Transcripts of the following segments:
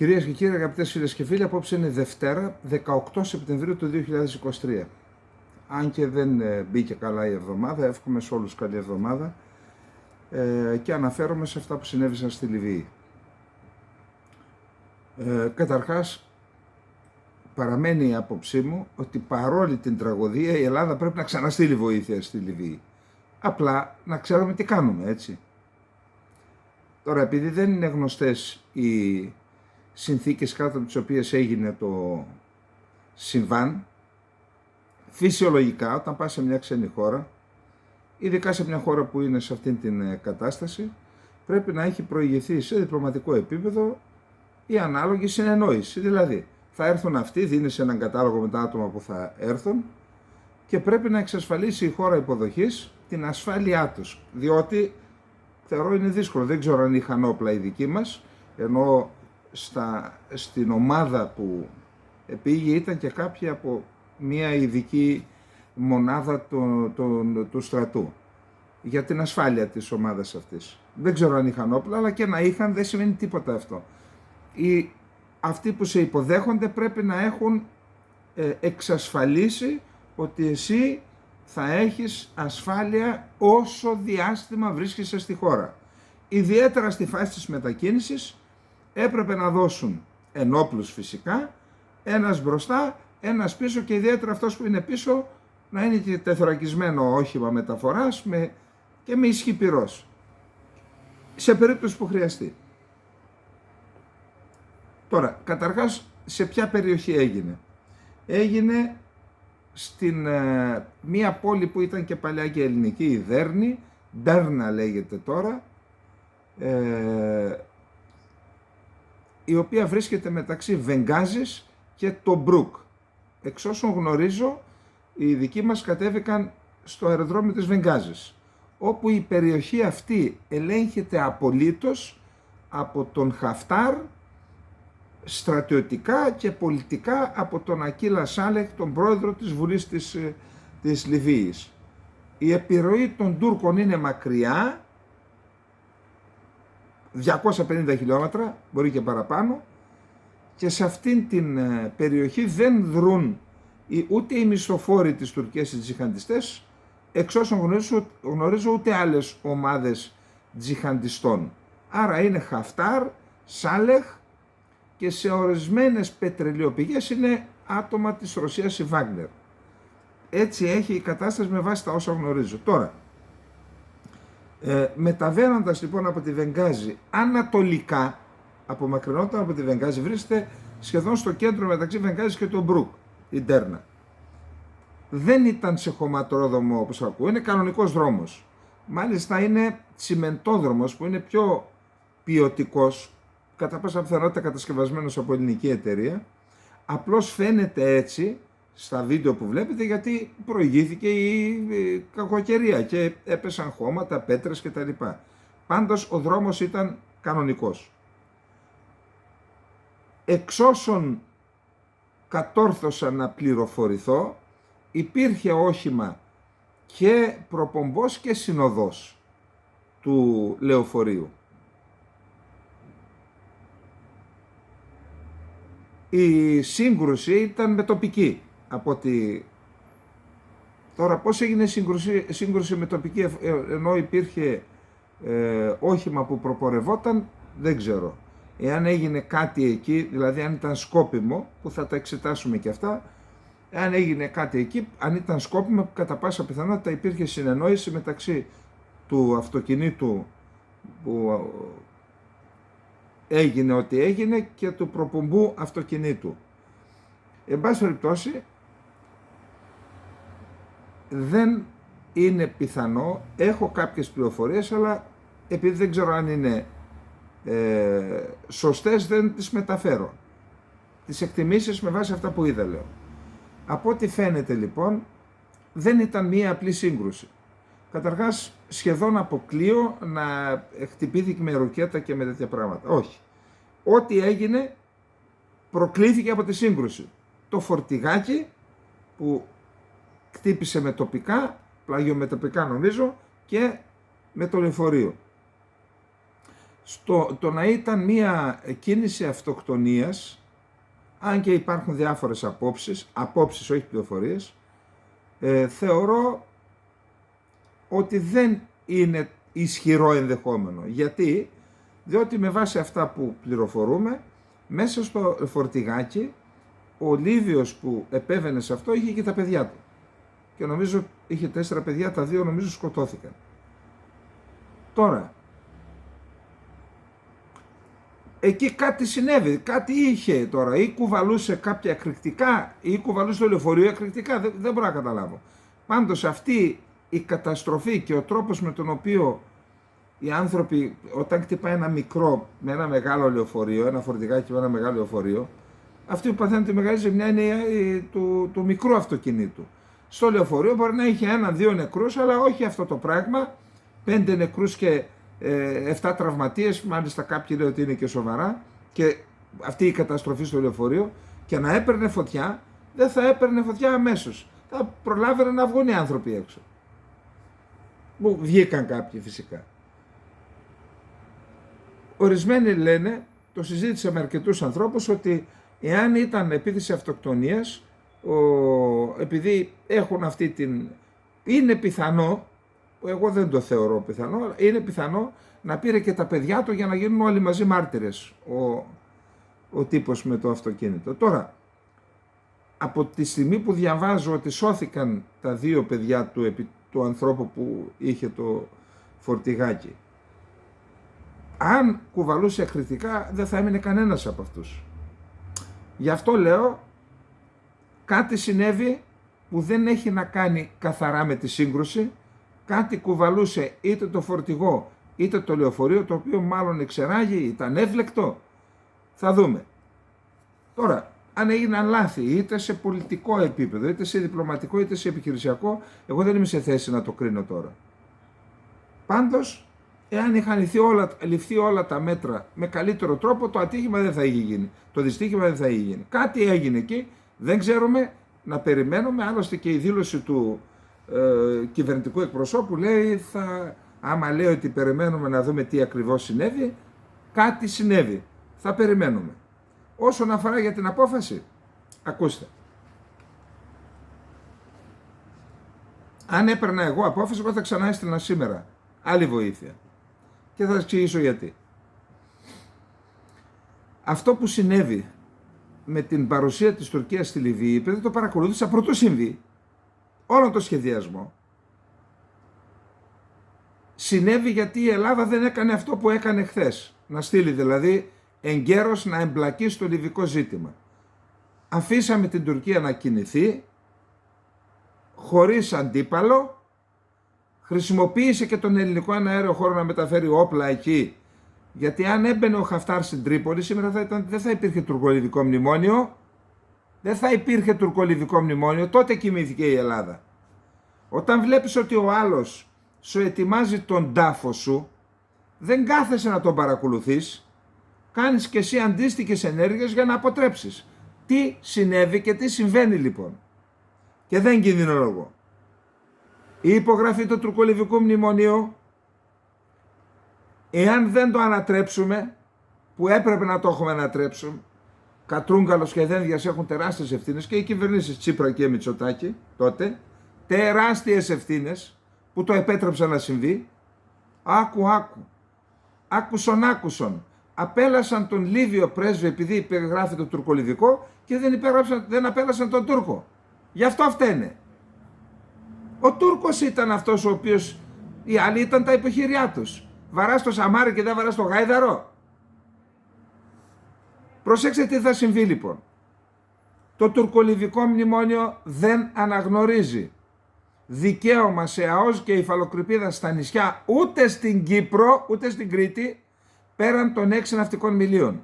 Κυρίες και κύριοι, αγαπητές φίλες και φίλοι, απόψε είναι Δευτέρα, 18 Σεπτεμβρίου του 2023. Αν και δεν μπήκε καλά η εβδομάδα, εύχομαι σε όλους καλή εβδομάδα και αναφέρομαι σε αυτά που συνέβησαν στη Λιβύη. Καταρχάς, παραμένει η άποψή μου ότι παρόλη την τραγωδία η Ελλάδα πρέπει να ξαναστείλει βοήθεια στη Λιβύη. Απλά να ξέρουμε τι κάνουμε, έτσι. Τώρα, επειδή δεν είναι γνωστές οι συνθήκες κάτω από τις οποίες έγινε το συμβάν, φυσιολογικά όταν πας σε μια ξένη χώρα, ειδικά σε μια χώρα που είναι σε αυτήν την κατάσταση, πρέπει να έχει προηγηθεί σε διπλωματικό επίπεδο η ανάλογη συνεννόηση. Δηλαδή, θα έρθουν αυτοί, δίνεις έναν κατάλογο με τα άτομα που θα έρθουν και πρέπει να εξασφαλίσει η χώρα υποδοχής την ασφάλειά τους, διότι θεωρώ είναι δύσκολο, δεν ξέρω αν είχαν όπλα οι δικοί μας, ενώ στην ομάδα που πήγε ήταν και κάποιοι από μια ειδική μονάδα του στρατού για την ασφάλεια της ομάδας αυτής. Δεν ξέρω αν είχαν όπλα, αλλά και να είχαν δεν σημαίνει τίποτα αυτό. Αυτοί που σε υποδέχονται πρέπει να έχουν εξασφαλίσει ότι εσύ θα έχεις ασφάλεια όσο διάστημα βρίσκεσαι στη χώρα. Ιδιαίτερα στη φάση της μετακίνησης έπρεπε να δώσουν ενόπλους φυσικά, ένας μπροστά, ένας πίσω και ιδιαίτερα αυτός που είναι πίσω να είναι και τεθωρακισμένο όχημα μεταφοράς και με ισχύ πυρός, σε περίπτωση που χρειαστεί. Τώρα, καταρχάς, σε ποια περιοχή έγινε. Έγινε στην μία πόλη που ήταν και παλιά και ελληνική, η Δέρνη, Ντέρνα λέγεται τώρα, η οποία βρίσκεται μεταξύ Βενγκάζης και Τομπρούκ. Εξ όσων γνωρίζω, οι δικοί μας κατέβηκαν στο αεροδρόμιο της Βενγκάζης, όπου η περιοχή αυτή ελέγχεται απολύτως από τον Χαφτάρ, στρατιωτικά και πολιτικά από τον Ακίλα Σάλεχ, τον πρόεδρο της Βουλής της Λιβύης. Η επιρροή των Τούρκων είναι μακριά, 250 χιλιόμετρα, μπορεί και παραπάνω, και σε αυτήν την περιοχή δεν δρούν ούτε οι μισθοφόροι της Τουρκίας, οι τζιχαντιστές, εξ όσων γνωρίζω ούτε άλλες ομάδες τζιχαντιστών. Άρα είναι Χαφτάρ, Σάλεχ και σε ορισμένες πετρελαιοπηγές είναι άτομα της Ρωσίας, η Βάγνερ. Έτσι έχει η κατάσταση με βάση τα όσα γνωρίζω. Τώρα, μεταβαίνοντας λοιπόν από τη Βενγκάζη ανατολικά, απομακρυνόταν από τη Βενγκάζη, βρίσκεται σχεδόν στο κέντρο μεταξύ Βενγκάζης και Τομπρούκ, η Ντέρνα. Δεν ήταν σε χωματόδρομο όπως ακούω, είναι κανονικός δρόμος. Μάλιστα είναι τσιμεντόδρομος που είναι πιο ποιοτικός, κατά πάσα πιθανότητα κατασκευασμένος από ελληνική εταιρεία. Απλώς φαίνεται έτσι στα βίντεο που βλέπετε γιατί προηγήθηκε η κακοκαιρία και έπεσαν χώματα, πέτρες κτλ. Πάντως ο δρόμος ήταν κανονικός. Εξ όσων κατόρθωσα να πληροφορηθώ, υπήρχε όχημα και προπομπός και συνοδός του λεωφορείου. Η σύγκρουση ήταν με τοπική. Τώρα πώς έγινε σύγκρουση με τοπική ενώ υπήρχε όχημα που προπορευόταν, δεν ξέρω. Εάν έγινε κάτι εκεί, δηλαδή αν ήταν σκόπιμο, που θα τα εξετάσουμε και αυτά, εάν έγινε κάτι εκεί, αν ήταν σκόπιμο, κατά πάσα πιθανότητα υπήρχε συνεννόηση μεταξύ του αυτοκινήτου που έγινε ό,τι έγινε και του προπομπού αυτοκινήτου. Εν πάση περιπτώσει, δεν είναι πιθανό, έχω κάποιες πληροφορίες, αλλά επειδή δεν ξέρω αν είναι σωστές, δεν τις μεταφέρω. Τις εκτιμήσεις με βάση αυτά που είδα λέω. Από ό,τι φαίνεται λοιπόν, δεν ήταν μία απλή σύγκρουση. Καταρχάς, σχεδόν αποκλείω να χτυπήθηκε με ροκέτα και με τέτοια πράγματα. Όχι. Ό,τι έγινε προκλήθηκε από τη σύγκρουση. Το φορτηγάκι που χτύπησε με τοπικά, πλαγιομετωπικά νομίζω, και με το λεωφορείο. το να ήταν μια κίνηση αυτοκτονίας, αν και υπάρχουν διάφορες απόψεις όχι πληροφορίες, θεωρώ ότι δεν είναι ισχυρό ενδεχόμενο. Γιατί? Διότι με βάση αυτά που πληροφορούμε, μέσα στο φορτηγάκι, ο Λίβιος που επέβαινε σε αυτό είχε και τα παιδιά του. Και νομίζω είχε 4 παιδιά, τα 2 νομίζω σκοτώθηκαν. Τώρα, εκεί κάτι συνέβη, κάτι είχε τώρα, ή κουβαλούσε κάποια εκρηκτικά, ή κουβαλούσε το λεωφορείο εκρηκτικά, δεν μπορώ να καταλάβω. Πάντως αυτή η καταστροφή και ο τρόπος με τον οποίο οι άνθρωποι, όταν χτυπάει ένα μικρό με ένα μεγάλο λεωφορείο, ένα φορτηγάκι με ένα μεγάλο λεωφορείο, αυτοί που παθαίνουν τη μεγάλη ζημιά είναι του μικρού αυτοκινήτου. Στο λεωφορείο μπορεί να είχε 1-2 νεκρούς, αλλά όχι αυτό το πράγμα, 5 νεκρούς και 7 τραυματίες, μάλιστα κάποιοι λένε ότι είναι και σοβαρά, και αυτή η καταστροφή στο λεωφορείο, και να έπαιρνε φωτιά, δεν θα έπαιρνε φωτιά αμέσως. Θα προλάβαιναν να βγουν οι άνθρωποι έξω. Που βγήκαν κάποιοι φυσικά. Ορισμένοι λένε, το συζήτησα με αρκετούς ανθρώπους, ότι εάν ήταν επίθεση αυτοκτονίας, επειδή έχουν αυτή την... είναι πιθανό, εγώ δεν το θεωρώ πιθανό, αλλά είναι πιθανό να πήρε και τα παιδιά του για να γίνουν όλοι μαζί μάρτυρες ο τύπος με το αυτοκίνητο. Τώρα, από τη στιγμή που διαβάζω ότι σώθηκαν τα 2 παιδιά του ανθρώπου που είχε το φορτηγάκι, αν κουβαλούσε εκρηκτικά δεν θα έμεινε κανένας από αυτούς. Γι' αυτό λέω, κάτι συνέβη που δεν έχει να κάνει καθαρά με τη σύγκρουση, κάτι κουβαλούσε είτε το φορτηγό είτε το λεωφορείο, το οποίο μάλλον εξεράγει, ήταν εύλεκτο, θα δούμε. Τώρα, αν έγιναν λάθη είτε σε πολιτικό επίπεδο, είτε σε διπλωματικό, είτε σε επιχειρησιακό, εγώ δεν είμαι σε θέση να το κρίνω τώρα. Πάντως, εάν είχαν ληφθεί όλα τα μέτρα με καλύτερο τρόπο, το ατύχημα δεν θα είχε γίνει. Το δυστύχημα δεν θα είχε γίνει. Κάτι έγινε εκεί, δεν ξέρουμε, να περιμένουμε. Άλλωστε και η δήλωση του κυβερνητικού εκπροσώπου λέει, άμα λέει ότι περιμένουμε να δούμε τι ακριβώς συνέβη, κάτι συνέβη. Θα περιμένουμε. Όσον αφορά για την απόφαση, ακούστε. Αν έπαιρνα εγώ απόφαση, εγώ θα ξανά έστειλα σήμερα άλλη βοήθεια. Και θα σας εξηγήσω γιατί. Αυτό που συνέβη με την παρουσία της Τουρκίας στη Λιβύη, επειδή το παρακολούθησα πρωτού συμβεί, όλο το σχεδιασμό, συνέβη γιατί η Ελλάδα δεν έκανε αυτό που έκανε χθες. Να στείλει δηλαδή εγκαίρως να εμπλακεί στο λιβικό ζήτημα. Αφήσαμε την Τουρκία να κινηθεί, χωρίς αντίπαλο, χρησιμοποίησε και τον ελληνικό αέριο χώρο να μεταφέρει όπλα εκεί, γιατί αν έμπαινε ο Χαφτάρ στην Τρίπολη σήμερα δεν θα υπήρχε τουρκολιβικό μνημόνιο, τότε κοιμήθηκε η Ελλάδα. Όταν βλέπεις ότι ο άλλος σου ετοιμάζει τον τάφο σου, δεν κάθεσαι να τον παρακολουθείς, κάνεις και εσύ αντίστοιχες ενέργειες για να αποτρέψεις. Τι συνέβη και τι συμβαίνει λοιπόν? Και δεν κινδυνολογώ. Η υπογραφή του τουρκολιβικού μνημονίου, εάν δεν το ανατρέψουμε, που έπρεπε να το έχουμε ανατρέψουμε, Κατρούγκαλος και Δένδιας έχουν τεράστιες ευθύνες, και οι κυβερνήσεις Τσίπρα και Μητσοτάκη τότε, τεράστιες ευθύνες που το επέτρεψαν να συμβεί. Άκουσον. Απέλασαν τον Λίβιο πρέσβη επειδή υπεγράφει το τουρκολιβικό και δεν απέλασαν τον Τούρκο. Γι' αυτό φταίνε. Ο Τούρκος ήταν αυτός ο οποίος, οι άλλοι ήταν τα υποχειριά τους. Βαράς το σαμάρι και δεν βαράς το γάιδαρο. Προσέξτε τι θα συμβεί λοιπόν. Το τουρκολιβικό μνημόνιο δεν αναγνωρίζει δικαίωμα σε ΑΟΣ και υφαλοκρηπίδα στα νησιά, ούτε στην Κύπρο, ούτε στην Κρήτη, πέραν των 6 ναυτικών μιλίων.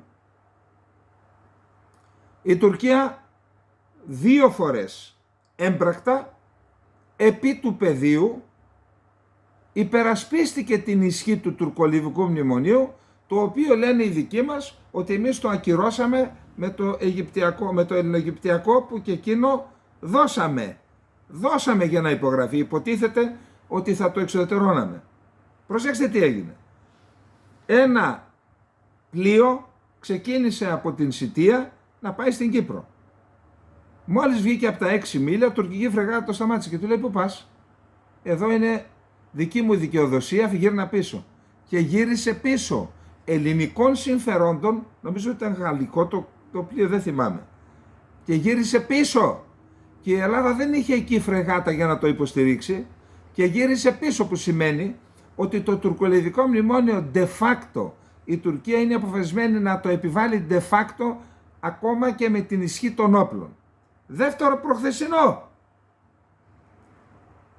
Η Τουρκία 2 φορές έμπρακτα επί του πεδίου υπερασπίστηκε την ισχύ του τουρκολιβικού μνημονίου, το οποίο λένε οι δικοί μας ότι εμείς το ακυρώσαμε με το ελληνοαιγυπτιακό που και εκείνο δώσαμε για να υπογραφεί. Υποτίθεται ότι θα το εξωτερώναμε. Προσέξτε τι έγινε. Ένα πλοίο ξεκίνησε από την Σιτία να πάει στην Κύπρο. Μόλις βγήκε από τα 6 μίλια, τουρκική φρεγάτα το σταμάτησε και του λέει: πού πας? Εδώ είναι δική μου δικαιοδοσία, γύρνα πίσω. Και γύρισε πίσω. Ελληνικών συμφερόντων, νομίζω ότι ήταν γαλλικό το πλοίο, δεν θυμάμαι. Και γύρισε πίσω. Και η Ελλάδα δεν είχε εκεί φρεγάτα για να το υποστηρίξει. Και γύρισε πίσω, που σημαίνει ότι το τουρκολιβικό μνημόνιο de facto η Τουρκία είναι αποφασισμένη να το επιβάλλει de facto ακόμα και με την ισχύ των όπλων. Δεύτερο προχθεσινό.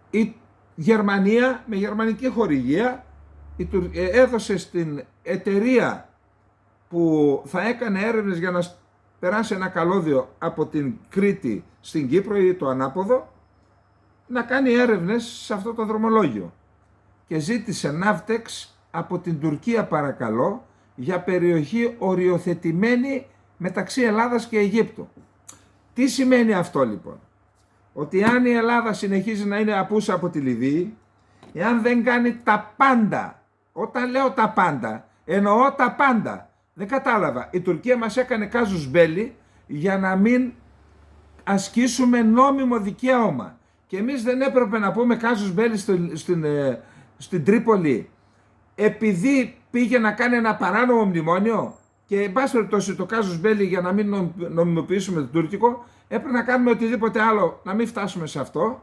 Η Γερμανία με γερμανική χορηγία έδωσε στην εταιρεία που θα έκανε έρευνες για να περάσει ένα καλώδιο από την Κρήτη στην Κύπρο ή το ανάποδο, να κάνει έρευνες σε αυτό το δρομολόγιο. Και ζήτησε Ναύτεξ από την Τουρκία, παρακαλώ, για περιοχή οριοθετημένη μεταξύ Ελλάδας και Αιγύπτου. Τι σημαίνει αυτό λοιπόν? Ότι αν η Ελλάδα συνεχίζει να είναι απούσα από τη Λιβύη, εάν δεν κάνει τα πάντα, όταν λέω τα πάντα, εννοώ τα πάντα, δεν κατάλαβα, η Τουρκία μας έκανε κάζους μπέλι για να μην ασκήσουμε νόμιμο δικαίωμα. Και εμείς δεν έπρεπε να πούμε κάζους μπέλι στην Τρίπολη επειδή πήγε να κάνει ένα παράνομο μνημόνιο? Και εν πάση περιπτώσει το κάζους μπέλι, για να μην νομιμοποιήσουμε το τουρκικό, έπρεπε να κάνουμε οτιδήποτε άλλο, να μην φτάσουμε σε αυτό,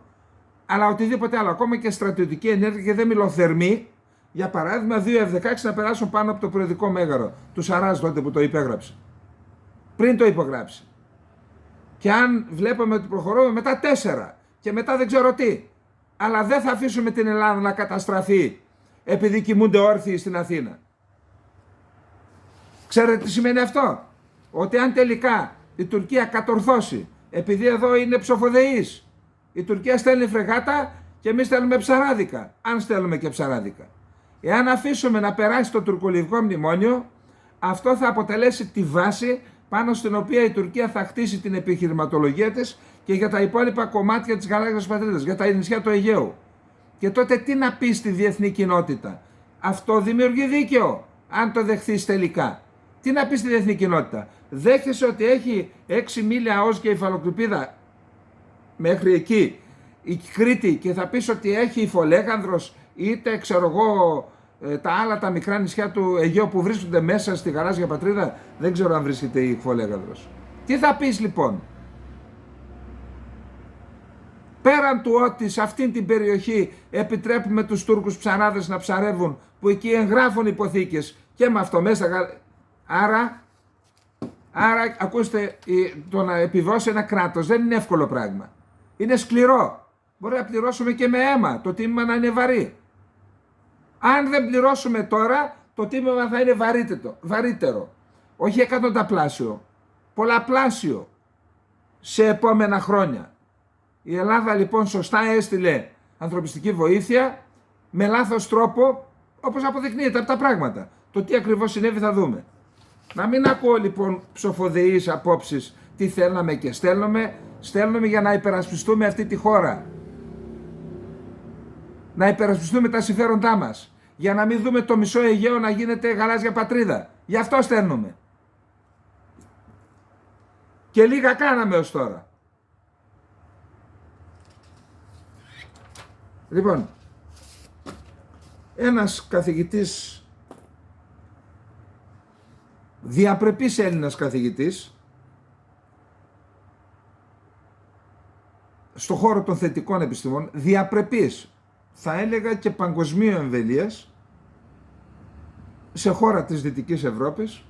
αλλά οτιδήποτε άλλο, ακόμα και στρατιωτική ενέργεια, και δεν μιλώ θερμή, για παράδειγμα 2 F-16 να περάσουν πάνω από το προεδρικό μέγαρο του Σαράζ τότε που το υπέγραψε, πριν το υπογράψει. Και αν βλέπαμε ότι προχωρούμε, μετά 4 και μετά δεν ξέρω τι, αλλά δεν θα αφήσουμε την Ελλάδα να καταστραφεί επειδή κοιμούνται όρθιοι στην Αθήνα. Ξέρετε τι σημαίνει αυτό? Ότι αν τελικά η Τουρκία κατορθώσει, επειδή εδώ είναι ψοφοδεής, η Τουρκία στέλνει φρεγάτα και εμείς στέλνουμε ψαράδικα, αν στέλνουμε και ψαράδικα. Εάν αφήσουμε να περάσει το τουρκολιβικό μνημόνιο, αυτό θα αποτελέσει τη βάση πάνω στην οποία η Τουρκία θα χτίσει την επιχειρηματολογία της και για τα υπόλοιπα κομμάτια της γαλάζιας πατρίδας, για τα νησιά του Αιγαίου. Και τότε τι να πει στη διεθνή κοινότητα? Αυτό δημιουργεί δίκαιο, αν το δεχθείς τελικά. Τι να πει στη διεθνή κοινότητα? Δέχεσαι ότι έχει 6 μίλια ως και η υφαλοκρηπίδα μέχρι εκεί η Κρήτη και θα πεις ότι έχει η Φολέγανδρος, είτε ξέρω εγώ τα άλλα τα μικρά νησιά του Αιγαίου που βρίσκονται μέσα στη γαλάζια πατρίδα? Δεν ξέρω αν βρίσκεται η Φολέγανδρος. Τι θα πεις λοιπόν? Πέραν του ότι σε αυτήν την περιοχή επιτρέπουμε τους Τούρκους ψαράδες να ψαρεύουν, που εκεί εγγράφουν υποθήκες και με αυτό μέσα. Άρα ακούστε, το να επιβιώσει ένα κράτος δεν είναι εύκολο πράγμα. Είναι σκληρό. Μπορεί να πληρώσουμε και με αίμα, το τίμημα να είναι βαρύ. Αν δεν πληρώσουμε τώρα, το τίμημα θα είναι βαρύτερο. Όχι εκατονταπλάσιο, πολλαπλάσιο σε επόμενα χρόνια. Η Ελλάδα λοιπόν σωστά έστειλε ανθρωπιστική βοήθεια με λάθος τρόπο, όπως αποδεικνύεται από τα πράγματα. Το τι ακριβώς συνέβη θα δούμε. Να μην ακούω λοιπόν ψοφοδεείς απόψεις, τι θέλαμε και στέλνουμε για να υπερασπιστούμε αυτή τη χώρα. Να υπερασπιστούμε τα συμφέροντά μας. Για να μην δούμε το μισό Αιγαίο να γίνεται γαλάζια πατρίδα. Γι' αυτό στέλνουμε. Και λίγα κάναμε ως τώρα. Λοιπόν, ένας καθηγητής, διαπρεπής Έλληνας καθηγητής, στο χώρο των θετικών επιστημών, διαπρεπής, θα έλεγα και παγκοσμίου εμβελίας, σε χώρα της Δυτικής Ευρώπης,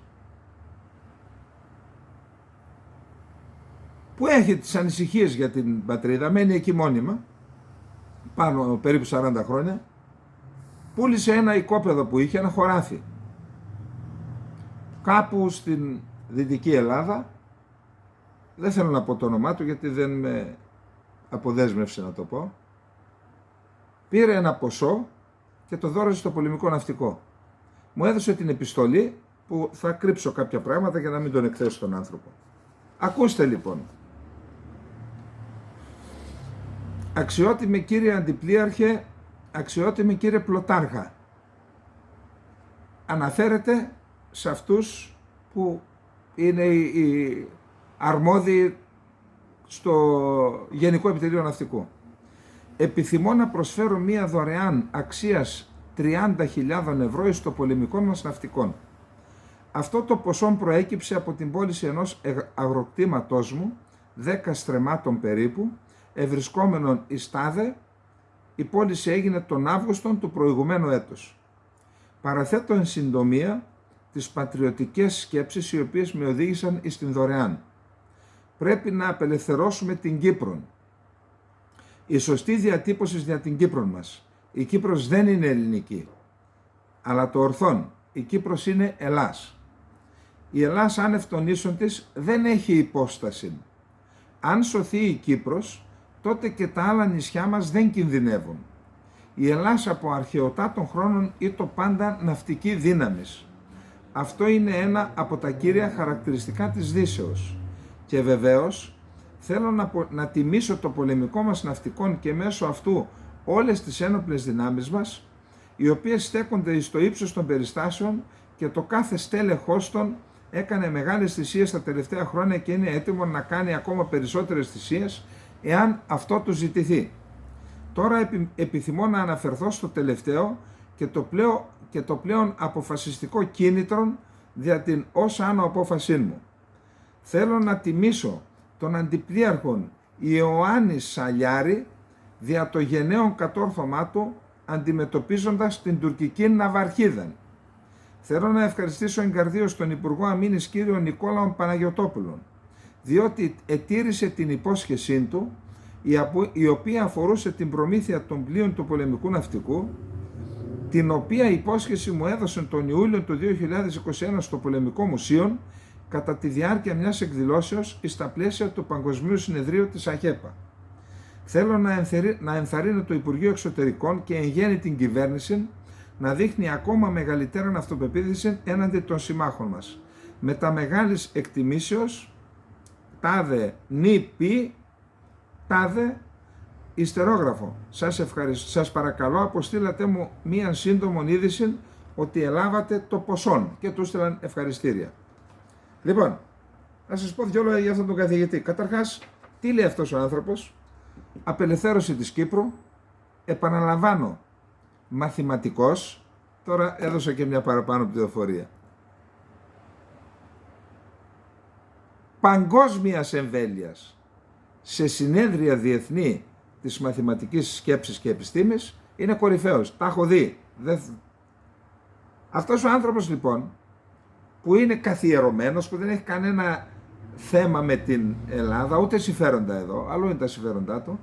που έχει τις ανησυχίες για την πατρίδα, μένει εκεί μόνιμα, πάνω περίπου 40 χρόνια, πούλησε ένα οικόπεδο που είχε, ένα χωράφι, κάπου στην Δυτική Ελλάδα, δεν θέλω να πω το όνομά του γιατί δεν με αποδέσμευσε να το πω, πήρε ένα ποσό και το δώρωσε στο πολεμικό ναυτικό. Μου έδωσε την επιστολή που θα κρύψω κάποια πράγματα για να μην τον εκθέσω τον άνθρωπο. Ακούστε λοιπόν. Αξιότιμη κύριε Αντιπλήρχε, αξιότιμη κύριε Πλωτάρχα, αναφέρεται σε αυτούς που είναι οι αρμόδιοι στο Γενικό Επιτελείο Ναυτικού. Επιθυμώ να προσφέρω μία δωρεάν αξίας 30.000 ευρώ στο πολεμικό μας ναυτικών. Αυτό το ποσό προέκυψε από την πώληση ενός αγροκτήματός μου, 10 στρεμμάτων περίπου, ευρισκόμενων εις τάδε. Η πώληση έγινε τον Αύγουστο του προηγουμένου έτους. Παραθέτω εν συντομία τις πατριωτικές σκέψεις οι οποίες με οδήγησαν εις την δωρεάν. Πρέπει να απελευθερώσουμε την Κύπρο. Η σωστή διατύπωση για την Κύπρο μας. Η Κύπρος δεν είναι ελληνική, αλλά το ορθόν. Η Κύπρος είναι Ελλάς. Η Ελλάς άνευ των ίσων της δεν έχει υπόσταση. Αν σωθεί η Κύπρος, τότε και τα άλλα νησιά μας δεν κινδυνεύουν. Η Ελλάς από αρχαιοτά των χρόνων ήταν πάντα ναυτική δύναμης. Αυτό είναι ένα από τα κύρια χαρακτηριστικά της Δύσεως. Και βεβαίως θέλω να τιμήσω το πολεμικό μας ναυτικόν και μέσω αυτού όλες τις ένοπλες δυνάμεις μας, οι οποίες στέκονται στο ύψος των περιστάσεων και το κάθε στέλεχος των έκανε μεγάλες θυσίες τα τελευταία χρόνια και είναι έτοιμο να κάνει ακόμα περισσότερες θυσίες εάν αυτό του ζητηθεί. Τώρα επιθυμώ να αναφερθώ στο τελευταίο και το πλέον αποφασιστικό κίνητρο δια την ως άνω απόφασή μου. Θέλω να τιμήσω τον Αντιπλήρχον Ιωάννη Σαλιάρη δια το γενναίον κατόρθωμά του αντιμετωπίζοντας την τουρκική ναυαρχίδα. Θέλω να ευχαριστήσω εγκαρδίως τον Υπουργό Αμήνης κύριο Νικόλαο Παναγιωτόπουλο, διότι ετήρησε την υπόσχεσή του, η οποία αφορούσε την προμήθεια των πλοίων του πολεμικού ναυτικού, την οποία υπόσχεση μου έδωσε τον Ιούλιο του 2021 στο Πολεμικό Μουσείο κατά τη διάρκεια μιας εκδηλώσεως στα πλαίσια του Παγκοσμίου Συνεδρίου της ΑΧΕΠΑ. Θέλω να ενθαρρύνω το Υπουργείο Εξωτερικών και εν γέννη την κυβέρνηση να δείχνει ακόμα μεγαλύτερη αυτοπεποίθηση έναντι των συμμάχων μας. Με τα μεγάλης εκτιμήσεως, τάδε νη τάδε ιστερόγραφο. Σας ευχαριστώ. Σας παρακαλώ αποστήλατε μου μία σύντομη είδηση ότι ελάβατε το ποσόν και του στείλαν ευχαριστήρια. Λοιπόν, να σας πω δυο λόγια για αυτόν τον καθηγητή. Καταρχάς, τι λέει αυτός ο άνθρωπος? Απελευθέρωση της Κύπρου, επαναλαμβάνω, μαθηματικός, τώρα έδωσα και μια παραπάνω πληροφορία. Παγκόσμιας εμβέλειας, σε συνέδρια διεθνή της μαθηματικής σκέψης και επιστήμης, είναι κορυφαίος. Τα έχω δει. Αυτός ο άνθρωπος λοιπόν, που είναι καθιερωμένος, που δεν έχει κανένα θέμα με την Ελλάδα, ούτε συμφέροντα εδώ, αλλού είναι τα συμφέροντά του.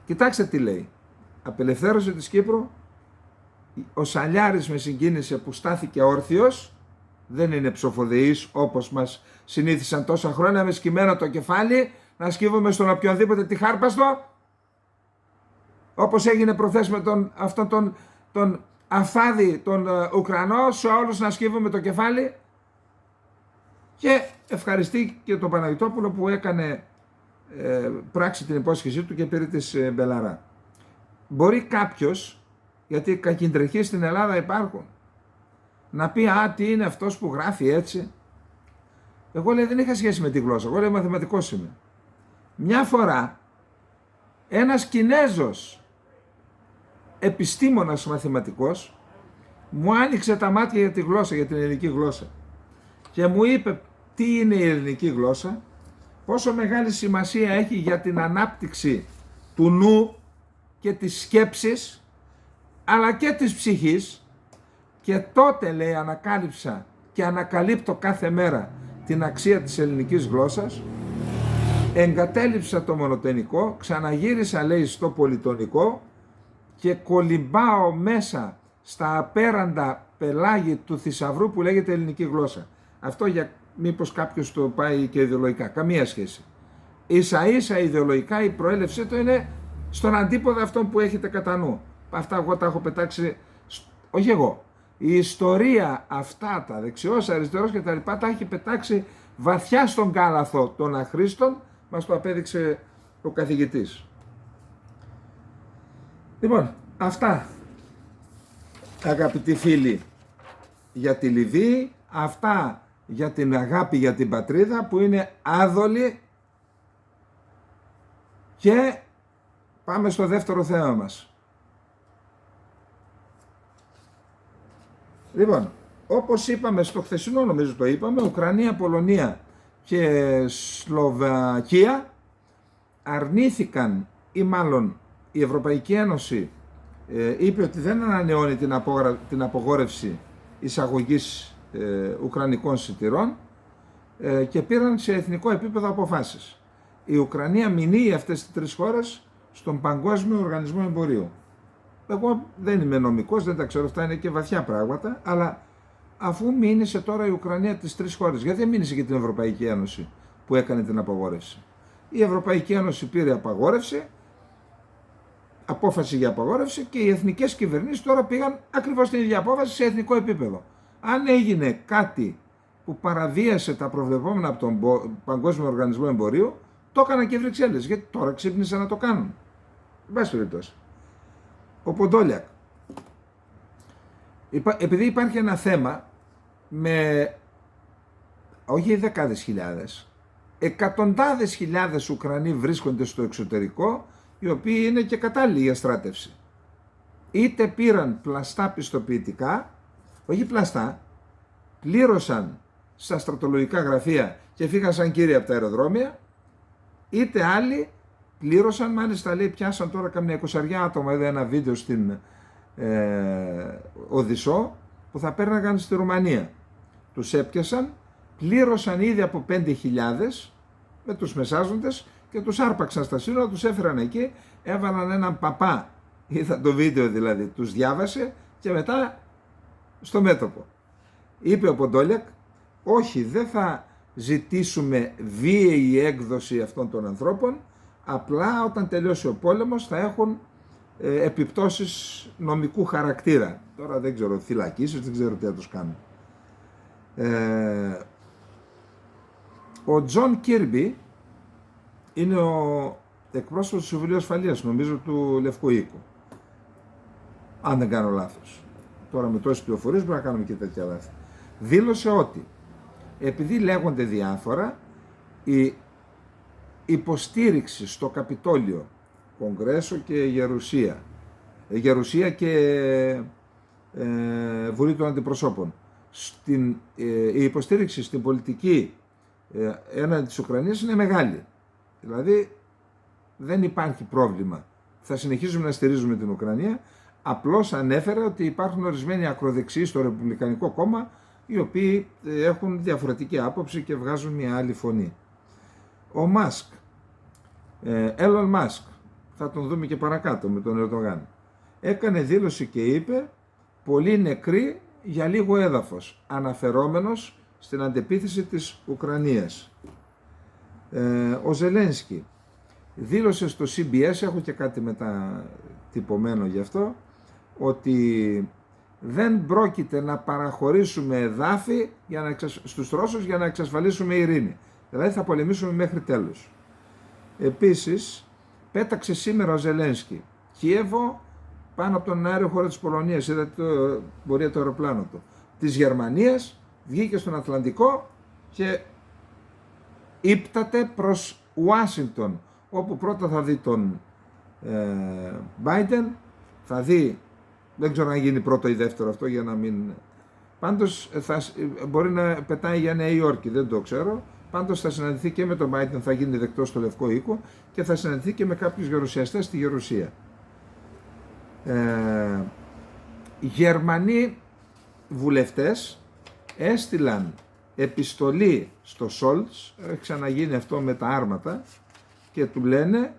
Κοιτάξτε τι λέει. Απελευθέρωση της Κύπρου, ο Σαλιάρης με συγκίνησε που στάθηκε όρθιος, δεν είναι ψοφοδεής όπως μας συνήθισαν τόσα χρόνια με σκυμμένο το κεφάλι, να σκύβουμε στον οποιονδήποτε τη χάρπαστο, όπως έγινε προχθές με τον αφάδη τον Ουκρανό, σε όλους να σκύβουμε το κεφάλι. Και ευχαριστεί και τον Παναγιωτόπουλο που έκανε πράξη την υπόσχεσή του και πήρε της Μπελαρά. Μπορεί κάποιος, γιατί κακιντρεχοί στην Ελλάδα υπάρχουν, να πει «Α, τι είναι αυτός που γράφει έτσι». Εγώ λέει δεν είχα σχέση με τη γλώσσα, εγώ λέει μαθηματικός είμαι. Μια φορά ένας Κινέζος επιστήμονας μαθηματικός μου άνοιξε τα μάτια για τη γλώσσα, για την ελληνική γλώσσα και μου είπε τι είναι η ελληνική γλώσσα, πόσο μεγάλη σημασία έχει για την ανάπτυξη του νου και της σκέψης αλλά και της ψυχής, και τότε λέει ανακάλυψα και ανακαλύπτω κάθε μέρα την αξία της ελληνικής γλώσσας. Εγκατέλειψα το μονοτενικό, ξαναγύρισα λέει στο πολυτονικό και κολυμπάω μέσα στα απέραντα πελάγη του θησαυρού που λέγεται ελληνική γλώσσα. Αυτό για μήπως κάποιος το πάει και ιδεολογικά, καμία σχέση. Ίσα ίσα ιδεολογικά η προέλευσή του είναι στον αντίποδα αυτόν που έχετε κατά νου. Αυτά εγώ τα έχω πετάξει, όχι εγώ. Η ιστορία αυτά, τα δεξιός, αριστερός και τα λοιπά, τα έχει πετάξει βαθιά στον κάλαθο των αχρήστων, μας το απέδειξε ο καθηγητής. Λοιπόν, αυτά αγαπητοί φίλοι για τη Λιβύη, Αυτά για την αγάπη για την πατρίδα που είναι άδολη. Και πάμε στο δεύτερο θέμα μας. Λοιπόν, όπως είπαμε στο χθεσινό, νομίζω το είπαμε, Ουκρανία, Πολωνία και Σλοβακία αρνήθηκαν, ή μάλλον η Ευρωπαϊκή Ένωση είπε ότι δεν ανανεώνει την απογόρευση εισαγωγής ουκρανικών σιτηρών και πήραν σε εθνικό επίπεδο αποφάσεις. Η Ουκρανία μηνύει αυτές τις τρεις χώρες στον Παγκόσμιο Οργανισμό Εμπορίου. Εγώ δεν είμαι νομικός, δεν τα ξέρω, αυτά είναι και βαθιά πράγματα, αλλά αφού μήνυσε τώρα η Ουκρανία τις τρεις χώρες, γιατί δεν μήνυσε και την Ευρωπαϊκή Ένωση που έκανε την απαγόρευση? Η Ευρωπαϊκή Ένωση πήρε απόφαση για απαγόρευση και οι εθνικές κυβερνήσεις τώρα πήγαν ακριβώς την ίδια απόφαση σε εθνικό επίπεδο. Αν έγινε κάτι που παραβίασε τα προβλεπόμενα από τον Παγκόσμιο Οργανισμό Εμπορίου, το έκαναν και οι Βρυξέλλες, γιατί τώρα ξύπνησαν να το κάνουν. Εν πάση περιπτώσει. Ο Ποντόλιακ. Επειδή υπάρχει ένα θέμα με όχι δεκάδες χιλιάδες, εκατοντάδες χιλιάδες Ουκρανοί βρίσκονται στο εξωτερικό, οι οποίοι είναι και κατάλληλοι για στράτευση. Είτε πήραν πλαστά πιστοποιητικά, όχι πλαστά, πλήρωσαν στα στρατολογικά γραφεία και φύγαν σαν κύριοι από τα αεροδρόμια, είτε άλλοι πλήρωσαν, μάλιστα λέει πιάσαν τώρα καμιά 20 άτομα, είδα ένα βίντεο στην Οδυσσό που θα πέρναγαν στη Ρουμανία. Τους έπιασαν, πλήρωσαν ήδη από 5.000 με τους μεσάζοντες και τους άρπαξαν στα σύνορα, τους έφεραν εκεί, έβαλαν έναν παπά, είδα το βίντεο δηλαδή, τους διάβασε και μετά στο μέτωπο. Είπε ο Ποντόλιακ, όχι, δεν θα ζητήσουμε βίαιη έκδοση αυτών των ανθρώπων, απλά όταν τελειώσει ο πόλεμος θα έχουν επιπτώσεις νομικού χαρακτήρα. Τώρα δεν ξέρω, φυλακίσεις, δεν ξέρω τι θα τους κάνουν. Ο Τζον Κίρμπι είναι ο εκπρόσωπος του Συμβουλίου Ασφαλείας, νομίζω, του Λευκού Οίκου. Αν δεν κάνω λάθος. Τώρα με τόσες πληροφορίες μπορεί να κάνουμε και τέτοια λάθη. Δήλωσε ότι επειδή λέγονται διάφορα, η υποστήριξη στο Καπιτόλιο, Κογκρέσο και Γερουσία και Βουλή των Αντιπροσώπων, η υποστήριξη στην πολιτική έναντι της Ουκρανίας είναι μεγάλη. Δηλαδή δεν υπάρχει πρόβλημα. Θα συνεχίζουμε να στηρίζουμε την Ουκρανία. Απλώς ανέφερε ότι υπάρχουν ορισμένοι ακροδεξιοί στο Ρεπουμπλικανικό Κόμμα οι οποίοι έχουν διαφορετική άποψη και βγάζουν μια άλλη φωνή. Ο Μάσκ, Elon Musk, θα τον δούμε και παρακάτω με τον Ερντογάν, έκανε δήλωση και είπε πολλοί νεκροί για λίγο έδαφος, αναφερόμενος στην αντεπίθεση της Ουκρανίας. Ο Ζελένσκι δήλωσε στο CBS, έχω και κάτι μετατυπωμένο γι' αυτό, ότι δεν πρόκειται να παραχωρήσουμε εδάφη στους Ρώσους για να εξασφαλίσουμε ειρήνη. Δηλαδή θα πολεμήσουμε μέχρι τέλους. Επίσης, πέταξε σήμερα ο Ζελένσκι Κίεβο πάνω από τον αέριο χώρο της Πολωνίας, είδατε πορεία το αεροπλάνο του, της Γερμανίας, βγήκε στον Ατλαντικό και ύπταται προς Ουάσιγκτον, όπου πρώτα θα δει τον Biden, θα δει, δεν ξέρω αν γίνει πρώτο ή δεύτερο αυτό για να μην... Πάντως μπορεί να πετάει για Νέα Υόρκη, δεν το ξέρω. Πάντως θα συναντηθεί και με τον Biden, θα γίνει δεκτός στο Λευκό Οίκο και θα συναντηθεί και με κάποιους γερουσιαστές στη Γερουσία. Γερμανοί βουλευτές έστειλαν επιστολή στο Σόλτς, έχει ξαναγίνει αυτό με τα άρματα, και του λένε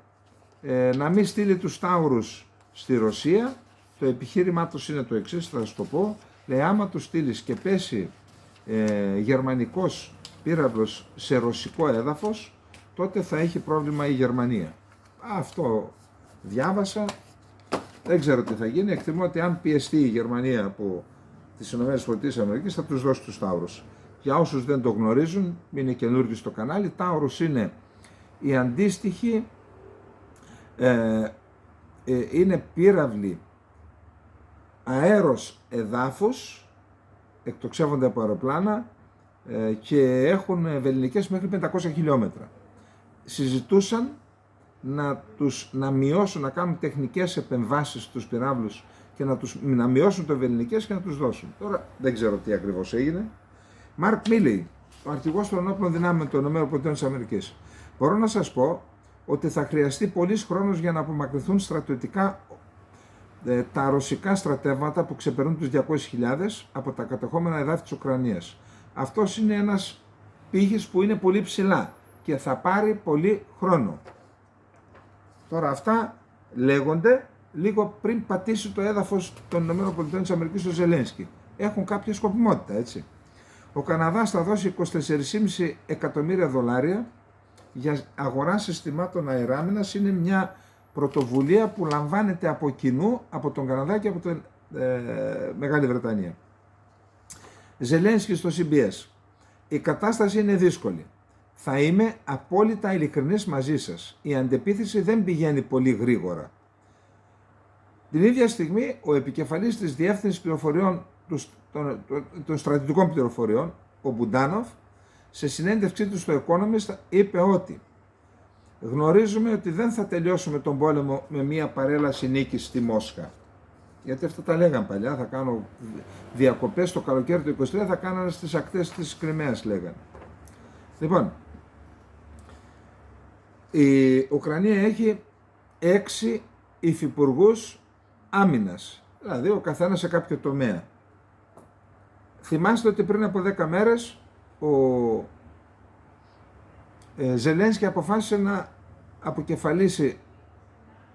να μην στείλει τους Τάουρους στη Ρωσία. Το επιχείρημά τους είναι το εξής, θα σας το πω. Λέει, άμα τους στείλεις και πέσει γερμανικός πύραυλος σε ρωσικό έδαφος, τότε θα έχει πρόβλημα η Γερμανία. Αυτό διάβασα, δεν ξέρω τι θα γίνει. Εκτιμώ ότι αν πιεστεί η Γερμανία από τις ΗΠΑ θα τους δώσει τους Τάουρους. Για όσους δεν το γνωρίζουν, είναι καινούργοι στο κανάλι, Τάουρους είναι η αντίστοιχη, είναι πύραυλοι αέρος εδάφους, εκτοξεύονται από αεροπλάνα και έχουν βελληνικές μέχρι 500 χιλιόμετρα. Συζητούσαν να μειώσουν, να κάνουν τεχνικές επεμβάσεις στους πυράβλους και να μειώσουν το βελληνικές και να τους δώσουν. Τώρα δεν ξέρω τι ακριβώς έγινε. Μαρκ Μίλεϊ, ο αρχηγός των ενόπλων δυνάμεων των ΗΠΑ. Μπορώ να σας πω ότι θα χρειαστεί πολύς χρόνος για να απομακρυνθούν στρατιωτικά τα ρωσικά στρατεύματα που ξεπερνούν τους 200.000 από τα κατεχόμενα εδάφη της Ουκρανίας. Αυτός είναι ένας πύχης που είναι πολύ ψηλά και θα πάρει πολύ χρόνο. Τώρα αυτά λέγονται λίγο πριν πατήσει το έδαφος των ΗΠΑ ο Ζελένσκι. Έχουν κάποια σκοπιμότητα, έτσι. Ο Καναδάς θα δώσει 24,5 εκατομμύρια δολάρια για αγορά συστημάτων αεράμινας. Είναι μια πρωτοβουλία που λαμβάνεται από κοινού από τον Καναδά και από την Μεγάλη Βρετανία. Ζελένσκι στο CBS. Η κατάσταση είναι δύσκολη. Θα είμαι απόλυτα ειλικρινής μαζί σας. Η αντεπίθεση δεν πηγαίνει πολύ γρήγορα. Την ίδια στιγμή, ο επικεφαλής της Διεύθυνσης Πληροφοριών των Στρατιωτικών Πληροφοριών, ο Μπουντάνοφ, σε συνέντευξή του στο Economist, είπε ότι γνωρίζουμε ότι δεν θα τελειώσουμε τον πόλεμο με μια παρέλαση νίκης στη Μόσχα. Γιατί αυτά τα λέγαν παλιά, θα κάνω διακοπές το καλοκαίρι του 23, θα κάνανε στις ακτές της Κριμαίας, λέγανε. Λοιπόν, η Ουκρανία έχει 6 υφυπουργούς άμυνας, δηλαδή ο καθένας σε κάποιο τομέα. Θυμάστε ότι πριν από 10 μέρες ο Ζελένσκι αποφάσισε να αποκεφαλίσει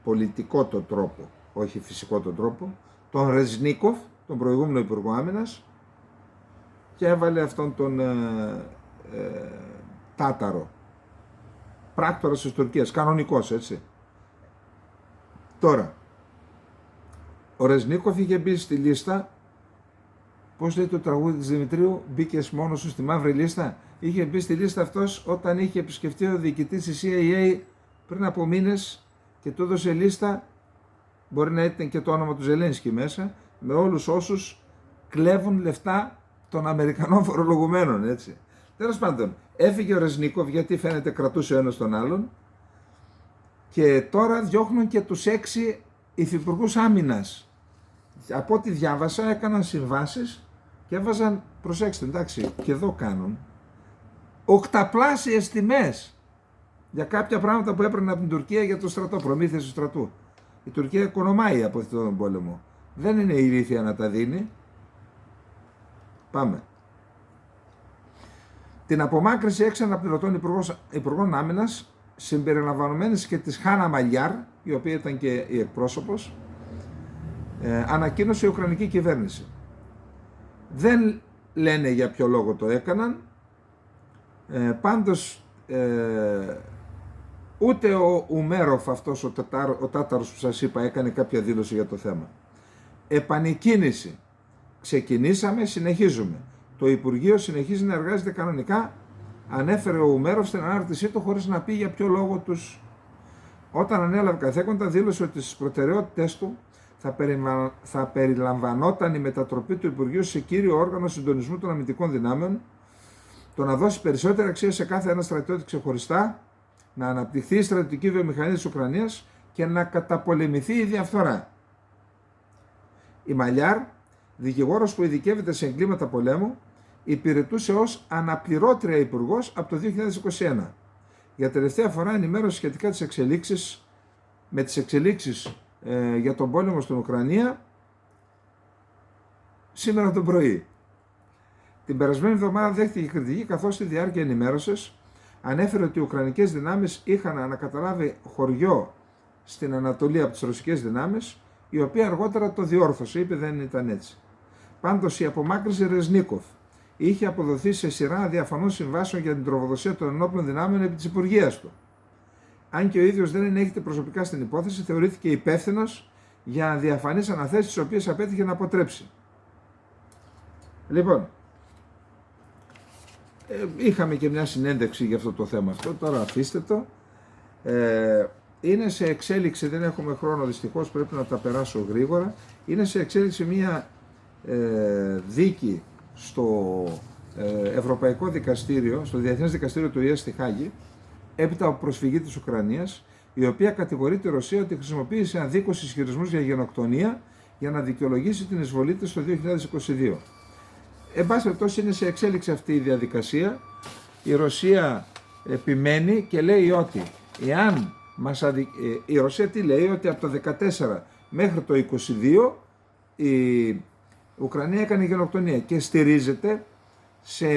πολιτικό το τρόπο, όχι φυσικό τον τρόπο, τον Ρεζνίκοφ, τον προηγούμενο Υπουργό Άμυνας, και έβαλε αυτόν τον Τάταρο, πράκτορας της Τουρκίας, κανονικός, έτσι. Τώρα, ο Ρεζνίκοφ είχε μπει στη λίστα, πώς λέει το τραγούδι της Δημητρίου, μπήκες μόνος σου στη μαύρη λίστα. Είχε μπει στη λίστα αυτός όταν είχε επισκεφτεί ο διοικητής της CIA πριν από μήνες και του έδωσε λίστα, μπορεί να ήταν και το όνομα του Ζελένσκι μέσα, με όλους όσους κλέβουν λεφτά των Αμερικανών φορολογουμένων, έτσι. Τέλος πάντων, έφυγε ο Ρεζνίκοφ γιατί φαίνεται κρατούσε ο ένας τον άλλον και τώρα διώχνουν και τους 6 υφυπουργούς άμυνας. Από ό,τι διάβασα έκαναν συμβάσεις και έβαζαν, προσέξτε, εντάξει, και εδώ κάνουν, 8πλάσιες τιμές για κάποια πράγματα που έπαιρναν από την Τουρκία για το στρατό, προμήθειες του στρατού. Η Τουρκία οικονομάει από αυτόν τον πόλεμο. Δεν είναι ηλίθια να τα δίνει. Πάμε. Την απομάκρυνση 6 αναπληρωτών υπουργών άμυνας, συμπεριλαμβανομένης και της Χάνα Μαλιάρ, η οποία ήταν και η εκπρόσωπος, ανακοίνωσε η Ουκρανική κυβέρνηση. Δεν λένε για ποιο λόγο το έκαναν, πάντως ούτε ο Ουμέροφ, αυτός ο Τάταρος που σας είπα, έκανε κάποια δήλωση για το θέμα. Επανεκκίνηση. Ξεκινήσαμε, συνεχίζουμε. Το Υπουργείο συνεχίζει να εργάζεται κανονικά, ανέφερε ο Ουμέροφ στην ανάρτησή του χωρίς να πει για ποιο λόγο τους. Όταν ανέλαβε καθήκοντα, δήλωσε ότι στις προτεραιότητες του θα περιλαμβανόταν η μετατροπή του Υπουργείου σε κύριο όργανο συντονισμού των αμυντικών δυνάμεων, το να δώσει περισσότερη αξία σε κάθε ένα στρατιώτη ξεχωριστά, να αναπτυχθεί η στρατιωτική βιομηχανία της Ουκρανίας και να καταπολεμηθεί η διαφθορά. Η Μαλιάρ, δικηγόρος που ειδικεύεται σε εγκλήματα πολέμου, υπηρετούσε ως αναπληρώτρια υπουργός από το 2021. Για τελευταία φορά ενημέρωσε σχετικά με τις εξελίξεις για τον πόλεμο στην Ουκρανία σήμερα το πρωί. Την περασμένη εβδομάδα δέχτηκε κριτική, καθώς στη διάρκεια ενημέρωσης ανέφερε ότι οι Ουκρανικές δυνάμεις είχαν ανακαταλάβει χωριό στην Ανατολή από τις ρωσικές δυνάμεις, η οποία αργότερα το διόρθωσε, είπε δεν ήταν έτσι. Πάντως η απομάκρυνση Ρεζνίκοφ είχε αποδοθεί σε σειρά διαφανών συμβάσεων για την τροφοδοσία των ενόπλων δυνάμεων επί της υπουργείας του. Αν και ο ίδιος δεν ενέχεται προσωπικά στην υπόθεση, θεωρήθηκε υπεύθυνος για αδιαφανείς αναθέσεις, τις οποίες απέτυχε να αποτρέψει. Λοιπόν, είχαμε και μια συνέντευξη για αυτό το θέμα αυτό, τώρα αφήστε το. Είναι σε εξέλιξη, δεν έχουμε χρόνο δυστυχώς, πρέπει να τα περάσω γρήγορα. Είναι σε εξέλιξη μια δίκη στο Ευρωπαϊκό Δικαστήριο, στο Διεθνές Δικαστήριο του ΟΗΕ στη Χάγη, έπειτα από προσφυγή της Ουκρανίας, η οποία κατηγορεί τη Ρωσία ότι χρησιμοποίησε αδίκως ισχυρισμούς για γενοκτονία για να δικαιολογήσει την εισβολή της το 2022. Εν πάση περιπτώσει, είναι σε εξέλιξη αυτή η διαδικασία. Η Ρωσία επιμένει και λέει ότι εάν η Ρωσία τι λέει, ότι από το 2014 μέχρι το 2022 η Ουκρανία έκανε γενοκτονία και στηρίζεται σε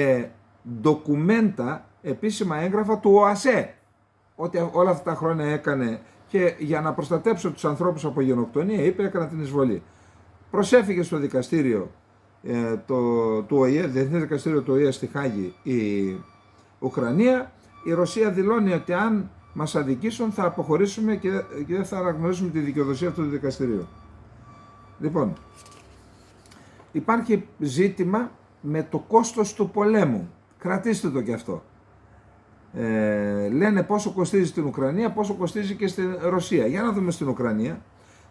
ντοκουμέντα, επίσημα έγγραφα του ΟΑΣΕ, ότι όλα αυτά τα χρόνια έκανε και για να προστατέψω τους ανθρώπους από γενοκτονία, είπε, έκανα την εισβολή. Προσέφηκε στο δικαστήριο του ΟΗΕ, Διεθνές Δικαστήριο του ΟΗΕ στη Χάγη, η Ουκρανία. Η Ρωσία δηλώνει ότι αν μας αδικήσουν θα αποχωρήσουμε και δεν θα αναγνωρίσουμε τη δικαιοδοσία αυτού του δικαστηρίου. Λοιπόν, υπάρχει ζήτημα με το κόστος του πολέμου. Κρατήστε το κι αυτό. Λένε πόσο κοστίζει στην Ουκρανία, πόσο κοστίζει και στην Ρωσία. Για να δούμε στην Ουκρανία.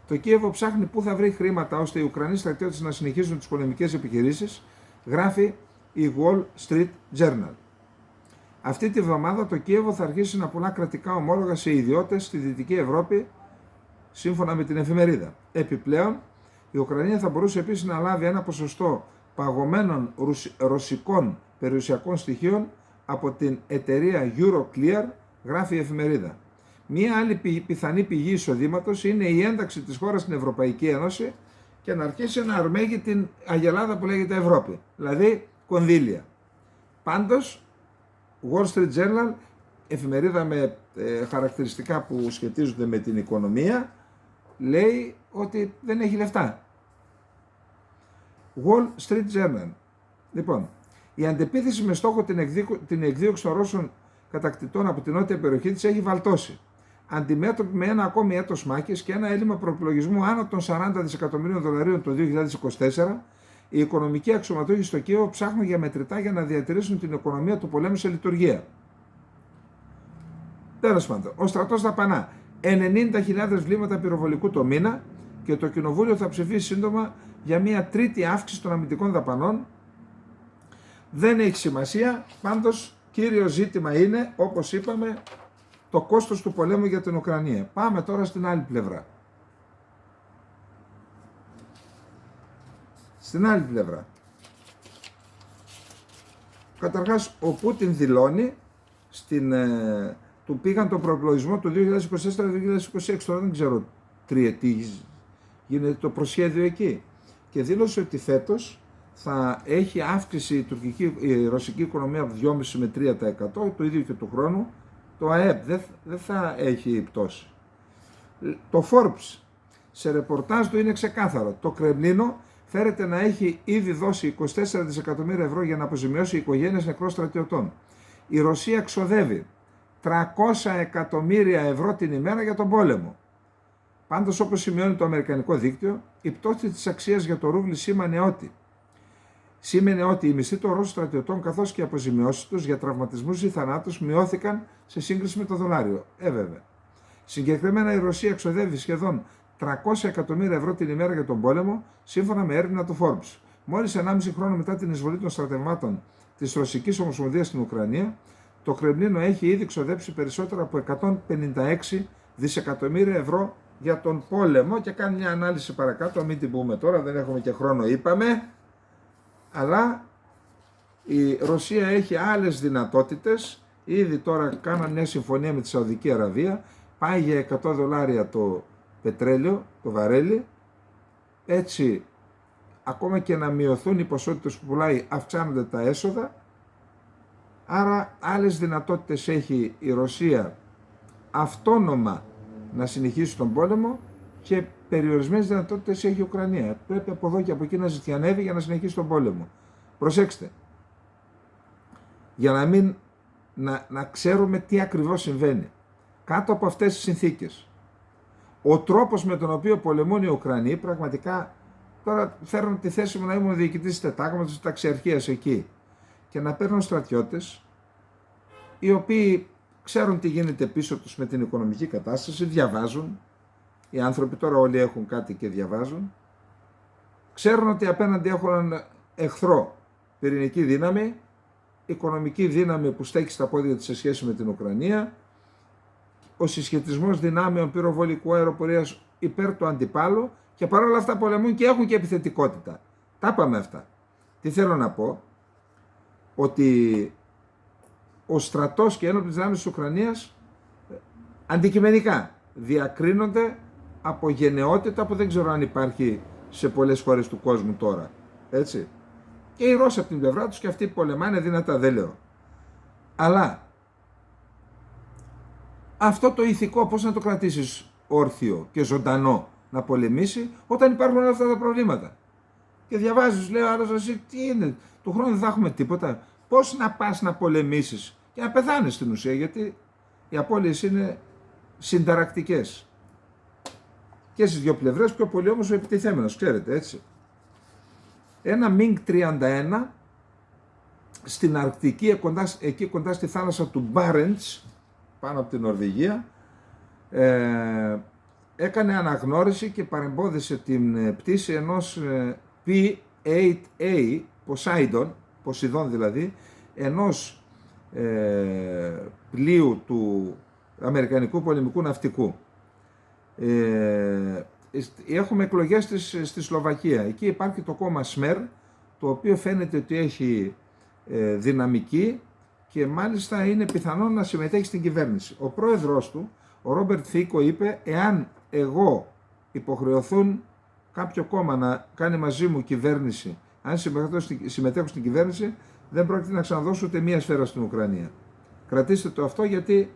Το Κίεβο ψάχνει πού θα βρει χρήματα ώστε οι Ουκρανοί στρατιώτες να συνεχίσουν τις πολεμικές επιχειρήσεις, γράφει η Wall Street Journal. Αυτή τη βδομάδα το Κίεβο θα αρχίσει να πουλά κρατικά ομόλογα σε ιδιώτες στη Δυτική Ευρώπη, σύμφωνα με την εφημερίδα. Επιπλέον, η Ουκρανία θα μπορούσε επίσης να λάβει ένα ποσοστό παγωμένων ρωσικών περιουσιακών στοιχείων από την εταιρεία Euroclear, γράφει η εφημερίδα. Μία άλλη πιθανή πηγή εισοδήματος είναι η ένταξη της χώρας στην Ευρωπαϊκή Ένωση και να αρχίσει να αρμέγει την αγελάδα που λέγεται Ευρώπη, δηλαδή κονδύλια. Πάντως, Wall Street Journal, εφημερίδα με χαρακτηριστικά που σχετίζονται με την οικονομία, λέει ότι δεν έχει λεφτά. Wall Street Journal. Λοιπόν, η αντεπίθεση με στόχο την εκδίωξη των Ρώσων κατακτητών από την νότια περιοχή της έχει βαλτώσει. Αντιμέτωπη με ένα ακόμη έτος μάχης και ένα έλλειμμα προϋπολογισμού άνω των 40 δισεκατομμυρίων δολαρίων το 2024, οι οικονομικοί αξιωματούχοι στο Κίεβο ψάχνουν για μετρητά για να διατηρήσουν την οικονομία του πολέμου σε λειτουργία. Τέλος πάντων, ο στρατός δαπανά 90.000 βλήματα πυροβολικού το μήνα και το Κοινοβούλιο θα ψηφίσει σύντομα για μια τρίτη αύξηση των αμυντικών δαπανών. Δεν έχει σημασία, πάντως κύριο ζήτημα είναι, όπως είπαμε, το κόστος του πολέμου για την Ουκρανία. Πάμε τώρα στην άλλη πλευρά. Στην άλλη πλευρά. Καταρχάς, ο Πούτιν δηλώνει, του πήγαν τον προεπλογισμό του 2024-2026, τώρα δεν ξέρω τριετή γίνεται το προσχέδιο εκεί. Και δήλωσε ότι φέτος θα έχει αύξηση η ρωσική οικονομία από 2,5 με 3%, το ίδιο και του χρόνου. Το ΑΕΠ δεν θα έχει πτώση. Το Forbes σε ρεπορτάζ του είναι ξεκάθαρο. Το Κρεμλίνο φέρεται να έχει ήδη δώσει 24 δισεκατομμύρια ευρώ για να αποζημιώσει οικογένειες νεκρών στρατιωτών. Η Ρωσία ξοδεύει 300 εκατομμύρια ευρώ την ημέρα για τον πόλεμο. Πάντως, όπως σημειώνει το αμερικανικό δίκτυο, η πτώση της αξίας για το ρούβλι σήμαινε ότι οι μισθοί των Ρώσων στρατιωτών καθώς και οι αποζημιώσεις τους για τραυματισμούς ή θανάτους μειώθηκαν σε σύγκριση με το δολάριο. Βέβαια. Συγκεκριμένα η Ρωσία ξοδεύει σχεδόν 300 εκατομμύρια ευρώ την ημέρα για τον πόλεμο, σύμφωνα με έρευνα του Forbes. Μόλις 1,5 χρόνο μετά την εισβολή των στρατευμάτων της Ρωσικής Ομοσπονδίας στην Ουκρανία, το Κρεμλίνο έχει ήδη ξοδέψει περισσότερα από 156 δισεκατομμύρια ευρώ για τον πόλεμο και κάνει μια ανάλυση παρακάτω, μην την πούμε τώρα, δεν έχουμε και χρόνο είπαμε, αλλά η Ρωσία έχει άλλες δυνατότητες, ήδη τώρα κάναν μια συμφωνία με τη Σαουδική Αραβία, πάει για 100 δολάρια το πετρέλαιο, το βαρέλι, έτσι ακόμα και να μειωθούν οι ποσότητες που πουλάει αυξάνονται τα έσοδα, άρα άλλες δυνατότητες έχει η Ρωσία αυτόνομα να συνεχίσει τον πόλεμο και περιορισμένες δυνατότητες έχει η Ουκρανία. Πρέπει από εδώ και από εκεί να ζητιανεύει για να συνεχίσει τον πόλεμο. Προσέξτε, για να μην να ξέρουμε τι ακριβώς συμβαίνει. Κάτω από αυτές τις συνθήκες, ο τρόπος με τον οποίο πολεμούν οι Ουκρανοί, πραγματικά τώρα φέρνω τη θέση μου να ήμουν διοικητής της τετάγματος της ταξιαρχίας εκεί και να παίρνουν στρατιώτες οι οποίοι ξέρουν τι γίνεται πίσω τους με την οικονομική κατάσταση, διαβάζουν, οι άνθρωποι τώρα όλοι έχουν κάτι και διαβάζουν, ξέρουν ότι απέναντι έχουν έναν εχθρό πυρηνική δύναμη, οικονομική δύναμη που στέκει στα πόδια της σε σχέση με την Ουκρανία, ο συσχετισμός δυνάμεων πυροβολικού αεροπορίας υπέρ του αντιπάλου και παρόλα αυτά πολεμούν και έχουν και επιθετικότητα. Τα είπαμε αυτά. Τι θέλω να πω, ότι ο στρατός και οι ένοπλες δυνάμεις της Ουκρανίας αντικειμενικά διακρίνονται από γενναιότητα που δεν ξέρω αν υπάρχει σε πολλές χώρες του κόσμου τώρα. Έτσι. Και οι Ρώσοι από την πλευρά τους και αυτοί πολεμάνε δυνατά, δεν λέω. Αλλά αυτό το ηθικό πώς να το κρατήσεις όρθιο και ζωντανό να πολεμήσει όταν υπάρχουν όλα αυτά τα προβλήματα. Και διαβάζεις, λέει ο άλλος, εσύ τι είναι, του χρόνου δεν θα έχουμε τίποτα. Πώς να πας να πολεμήσεις και να πεθάνεις στην ουσία, γιατί οι απώλειες είναι συνταρακτικές. Και στις δύο πλευρές, πιο πολύ όμως ο επιτιθέμενος, ξέρετε, έτσι. Ένα MiG-31 στην Αρκτική, εκεί κοντά στη θάλασσα του Μπάρεντς, πάνω από την Νορβηγία, έκανε αναγνώριση και παρεμπόδισε την πτήση ενός P-8A, Ποσειδών δηλαδή, ενός πλοίου του Αμερικανικού πολεμικού ναυτικού. Έχουμε εκλογές στη Σλοβακία. Εκεί υπάρχει το κόμμα ΣΜΕΡ, το οποίο φαίνεται ότι έχει δυναμική και μάλιστα είναι πιθανό να συμμετέχει στην κυβέρνηση. Ο πρόεδρος του, ο Ρόμπερτ Φίκο, είπε εάν εγώ υποχρεωθούν κάποιο κόμμα να κάνει μαζί μου κυβέρνηση, αν συμμετέχω στην κυβέρνηση, δεν πρόκειται να ξαναδώσω ούτε μία σφαίρα στην Ουκρανία. Κρατήστε το αυτό, γιατί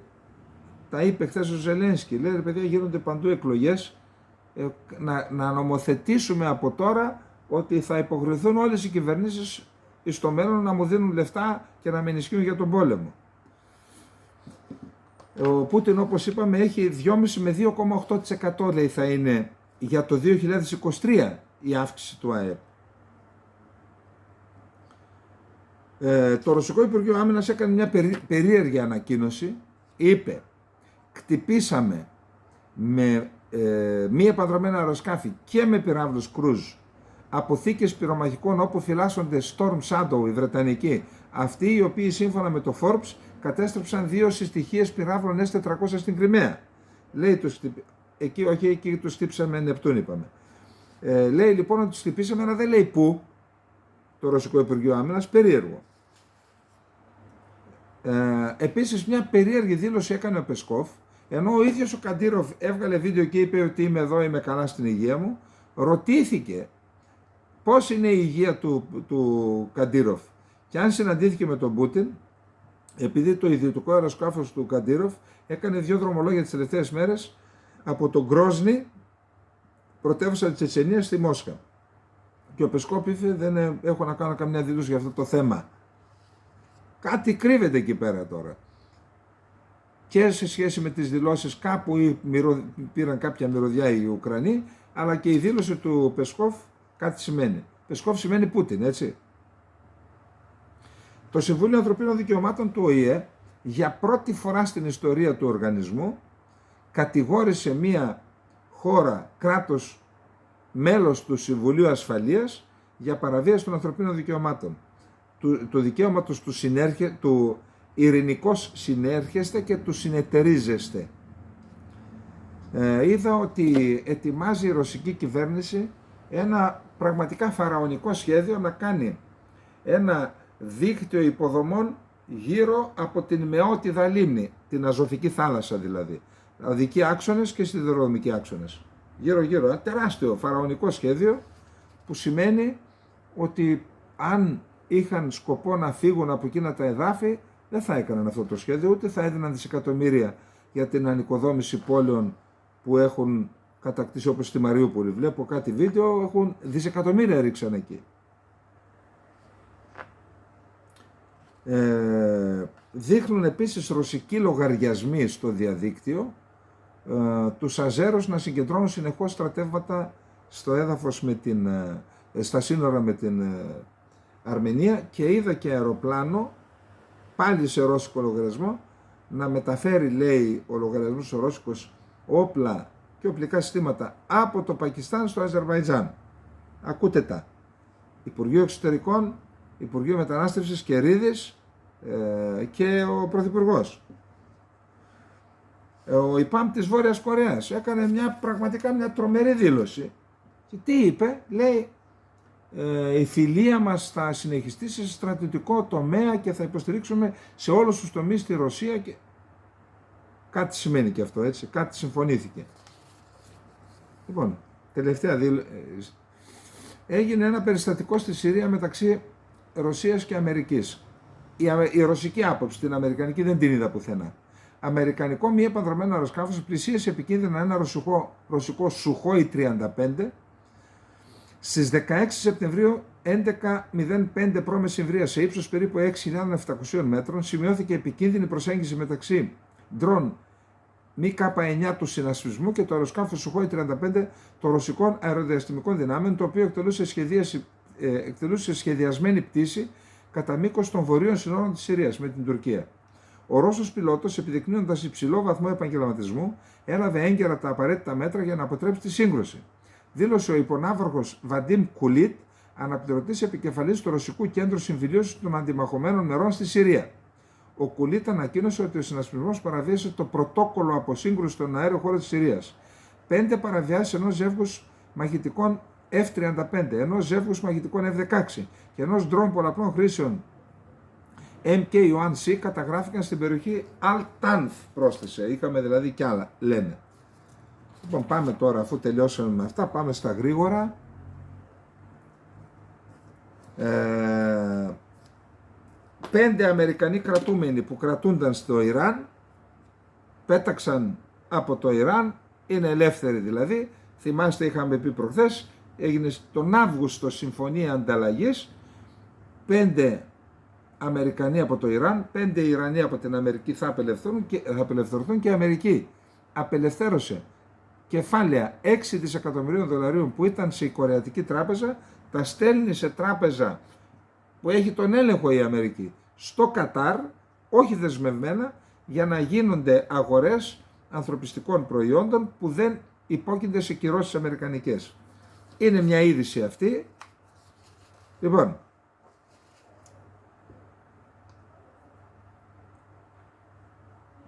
τα είπε χθες ο Ζελένσκι. Λέει, ρε παιδιά, γίνονται παντού εκλογές, να νομοθετήσουμε από τώρα ότι θα υποχρεωθούν όλες οι κυβερνήσεις στο μέλλον να μου δίνουν λεφτά και να με ενισχύουν για τον πόλεμο. Ο Πούτιν, όπως είπαμε, έχει 2,5 με 2,8% λέει θα είναι για το 2023 η αύξηση του ΑΕΠ. Το Ρωσικό Υπουργείο Άμυνας έκανε μια περίεργη ανακοίνωση. Είπε, κτυπήσαμε με μη επανδρομένα αεροσκάφη και με πυράβλους Cruise αποθήκες πυρομαχικών όπου φυλάσσονται Storm Shadow οι Βρετανικοί, αυτοί οι οποίοι σύμφωνα με το Forbes κατέστρεψαν 2 συστοιχίες πυράβλων S-400 στην Κριμαία. Λέει, εκεί τους χτύπησαμε Νεπτούν, είπαμε. Λέει λοιπόν ότι τους χτυπήσαμε, αλλά δεν λέει πού, το Ρωσικό Υπουργείο Άμυνας, περίεργο. Επίσης μια περίεργη δήλωση έκανε ο Πεσκόφ, ενώ ο ίδιος ο Καντήροφ έβγαλε βίντεο και είπε ότι είμαι εδώ, είμαι καλά στην υγεία μου. Ρωτήθηκε πώς είναι η υγεία του Καντήροφ και αν συναντήθηκε με τον Πούτιν, επειδή το ιδιωτικό αεροσκάφος του Καντήροφ έκανε 2 δρομολόγια τις τελευταίες μέρες από τον Γκρόσνη, πρωτεύουσα της Τσετσενίας, στη Μόσχα. Και ο Πεσκόφ είπε, δεν έχω να κάνω καμιά δήλωση για αυτό το θέμα. Κάτι κρύβεται εκεί πέρα τώρα. Και σε σχέση με τις δηλώσεις κάπου πήραν κάποια μυρωδιά οι Ουκρανοί, αλλά και η δήλωση του Πεσκόφ κάτι σημαίνει. Πεσκόφ σημαίνει Πούτιν, έτσι. Το Συμβούλιο Ανθρωπίνων Δικαιωμάτων του ΟΗΕ για πρώτη φορά στην ιστορία του οργανισμού κατηγόρησε μία χώρα, κράτος, μέλος του Συμβουλίου Ασφαλείας για παραβίαση των ανθρωπίνων δικαιωμάτων. Του δικαίωματος του ειρηνικώς συνέρχεστε και του συνεταιρίζεστε. Είδα ότι ετοιμάζει η ρωσική κυβέρνηση ένα πραγματικά φαραωνικό σχέδιο να κάνει ένα δίκτυο υποδομών γύρω από την Μεότιδα λίμνη, την Αζωφική θάλασσα δηλαδή. Οδικοί άξονες και σιδηροδρομικοί άξονες. Γύρω-γύρω, ένα τεράστιο φαραωνικό σχέδιο που σημαίνει ότι αν είχαν σκοπό να φύγουν από εκείνα τα εδάφη, δεν θα έκαναν αυτό το σχέδιο, ούτε θα έδιναν δισεκατομμύρια για την ανοικοδόμηση πόλεων που έχουν κατακτήσει, όπως στη Μαριούπολη. Βλέπω κάτι βίντεο, έχουν δισεκατομμύρια ρίξαν εκεί. Δείχνουν επίσης ρωσικοί λογαριασμοί στο διαδίκτυο τους Αζέρους να συγκεντρώνουν συνεχώς στρατεύματα στο έδαφος στα σύνορα με την Αρμενία, και είδα και αεροπλάνο πάλι σε ρώσικο λογαριασμό να μεταφέρει, λέει ο λογαριασμός ο ρώσικος, όπλα και οπλικά συστήματα από το Πακιστάν στο Αζερβαϊτζάν. Ακούτε τα. Υπουργείο Εξωτερικών Υπουργείο Μετανάστευσης Κερίδης και ο Πρωθυπουργός. Ο ΙΠΑΜ της Βόρειας Κορέας έκανε πραγματικά μια τρομερή δήλωση. Και τι είπε? Λέει, η φιλία μας θα συνεχιστεί σε στρατιωτικό τομέα και θα υποστηρίξουμε σε όλους τους τομείς τη Ρωσία. Και κάτι σημαίνει και αυτό, έτσι, κάτι συμφωνήθηκε. Λοιπόν, τελευταία δήλωση. Έγινε ένα περιστατικό στη Συρία μεταξύ Ρωσίας και Αμερικής. Η ρωσική άποψη, την αμερικανική δεν την είδα πουθενά. Αμερικανικό μη επανδρωμένο αεροσκάφος πλησίασε επικίνδυνα ένα ρωσικό Σουχόι 35 στις 16 Σεπτεμβρίου 11.05 π.Μ. σε ύψος περίπου 6.700 μέτρων. Σημειώθηκε επικίνδυνη προσέγγιση μεταξύ ντρόν ΜΚ-9 του συνασπισμού και το αεροσκάφος Σουχόι 35 των ρωσικών αεροδιαστημικών δυνάμεων, το οποίο εκτελούσε σχεδιασμένη πτήση κατά μήκος των βορείων συνόρων της Συρίας με την Τουρκία. Ο Ρώσος πιλότος, επιδεικνύοντας υψηλό βαθμό επαγγελματισμού, έλαβε έγκαιρα τα απαραίτητα μέτρα για να αποτρέψει τη σύγκρουση. Δήλωσε ο υποναύαρχος Βαντίμ Κουλίτ, αναπληρωτής επικεφαλής του Ρωσικού Κέντρου Συμφιλίωσης των Αντιμαχωμένων Μερών στη Συρία. Ο Κουλίτ ανακοίνωσε ότι ο συνασπισμός παραβίασε το πρωτόκολλο αποσύγκρουσης στον αέριο χώρο της Συρίας. 5 παραβιάσεις ενός ζεύγους μαχητικών F-35, ενός ζεύγους μαχητικών F-16 και ενός ντρόν πολλαπλών χρήσεων MK-1C καταγράφηκαν στην περιοχή Al-Tanf, πρόσθεσε. Είχαμε δηλαδή κι άλλα, λένε. Λοιπόν, πάμε τώρα, αφού τελειώσαμε με αυτά, πάμε στα γρήγορα. 5 Αμερικανοί κρατούμενοι που κρατούνταν στο Ιράν πέταξαν από το Ιράν, είναι ελεύθεροι δηλαδή. Θυμάστε, είχαμε πει προχθές, έγινε τον Αύγουστο συμφωνία ανταλλαγής. 5 Αμερικανοί από το Ιράν, 5 Ιρανοί από την Αμερική θα απελευθερωθούν και η Αμερική απελευθέρωσε κεφάλαια 6 δισεκατομμυρίων δολαρίων που ήταν σε κορεατική τράπεζα, τα στέλνει σε τράπεζα που έχει τον έλεγχο η Αμερική στο Κατάρ, όχι δεσμευμένα, για να γίνονται αγορές ανθρωπιστικών προϊόντων που δεν υπόκεινται σε κυρώσεις αμερικανικές. Είναι μια είδηση αυτή. Λοιπόν,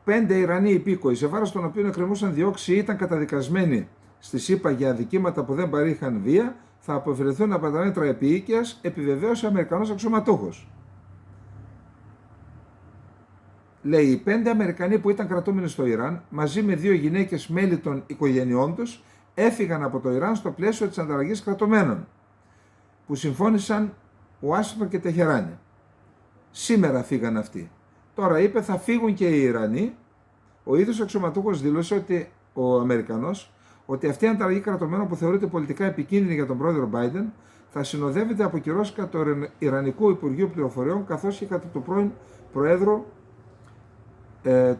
πέντε Ιρανοί υπήκοοι, σε βάρος των οποίων εκκρεμούσαν διώξεις ή ήταν καταδικασμένοι στη ΣΥΠΑ για αδικήματα που δεν παρήχαν βία, θα αποφερεθούν από τα μέτρα επίοικιας, επιβεβαίωσε ο Αμερικανός αξιωματούχος. Λέει, οι 5 Αμερικανοί που ήταν κρατούμενοι στο Ιράν, μαζί με 2 γυναίκες μέλη των οικογενειών τους, έφυγαν από το Ιράν στο πλαίσιο της ανταλλαγής κρατουμένων, που συμφώνησαν Ουάσιγκτον και Τεχεράνη. Σήμερα φύγαν αυτοί. Τώρα είπε θα φύγουν και οι Ιρανοί. Ο ίδιος αξιωματούχος δήλωσε ότι ο Αμερικανός ότι αυτή η ανταλλαγή κρατουμένων που θεωρείται πολιτικά επικίνδυνη για τον πρόεδρο Biden θα συνοδεύεται από κυρώσεις κατά του Ιρανικού Υπουργείου Πληροφοριών καθώς και κατά του πρώην Προέδρου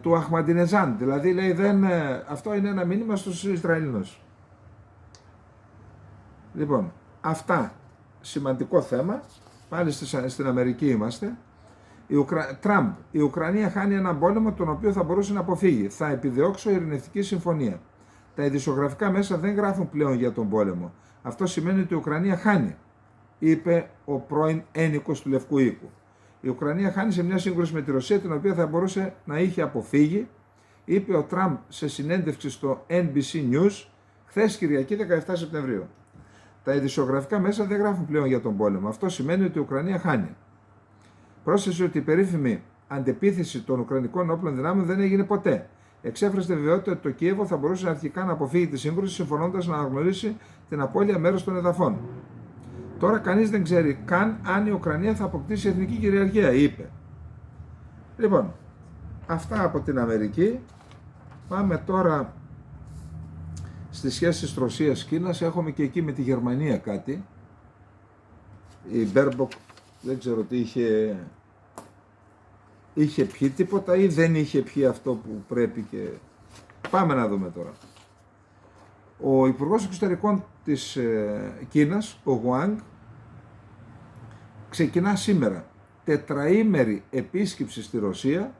του Αχμαντινεζάν. Δηλαδή λέει αυτό είναι ένα μήνυμα στους Ισραηλινούς. Λοιπόν, αυτά σημαντικό θέμα. Πάλι στην Αμερική είμαστε. Τραμπ, η Ουκρανία χάνει έναν πόλεμο τον οποίο θα μπορούσε να αποφύγει. Θα επιδιώξω ειρηνευτική συμφωνία. Τα ειδησιογραφικά μέσα δεν γράφουν πλέον για τον πόλεμο. Αυτό σημαίνει ότι η Ουκρανία χάνει, είπε ο πρώην ένικος του Λευκού Οίκου. Η Ουκρανία χάνει σε μια σύγκρουση με τη Ρωσία, την οποία θα μπορούσε να είχε αποφύγει, είπε ο Τραμπ σε συνέντευξη στο NBC News χθες Κυριακή 17 Σεπτεμβρίου. Τα ειδησιογραφικά μέσα δεν γράφουν πλέον για τον πόλεμο. Αυτό σημαίνει ότι η Ουκρανία χάνει. Πρόσθεσε ότι η περίφημη αντεπίθεση των Ουκρανικών όπλων δυνάμεων δεν έγινε ποτέ. Εξέφρασε τη βεβαιότητα ότι το Κίεβο θα μπορούσε αρχικά να αποφύγει τη σύγκρουση, συμφωνώντας να αναγνωρίσει την απώλεια μέρους των εδαφών. Τώρα κανείς δεν ξέρει καν αν η Ουκρανία θα αποκτήσει εθνική κυριαρχία, είπε. Λοιπόν, αυτά από την Αμερική. Πάμε τώρα στις σχέσεις Ρωσίας-Κίνας. Έχουμε και εκεί με τη Γερμανία κάτι. Η Μπέρμποκ δεν ξέρω τι είχε πιει τίποτα ή δεν είχε πιει αυτό που πρέπει και... Πάμε να δούμε τώρα. Ο Υπουργός Εξωτερικών της Κίνας, ο Γουάνγκ, ξεκινά σήμερα τετραήμερη επίσκεψη στη Ρωσία,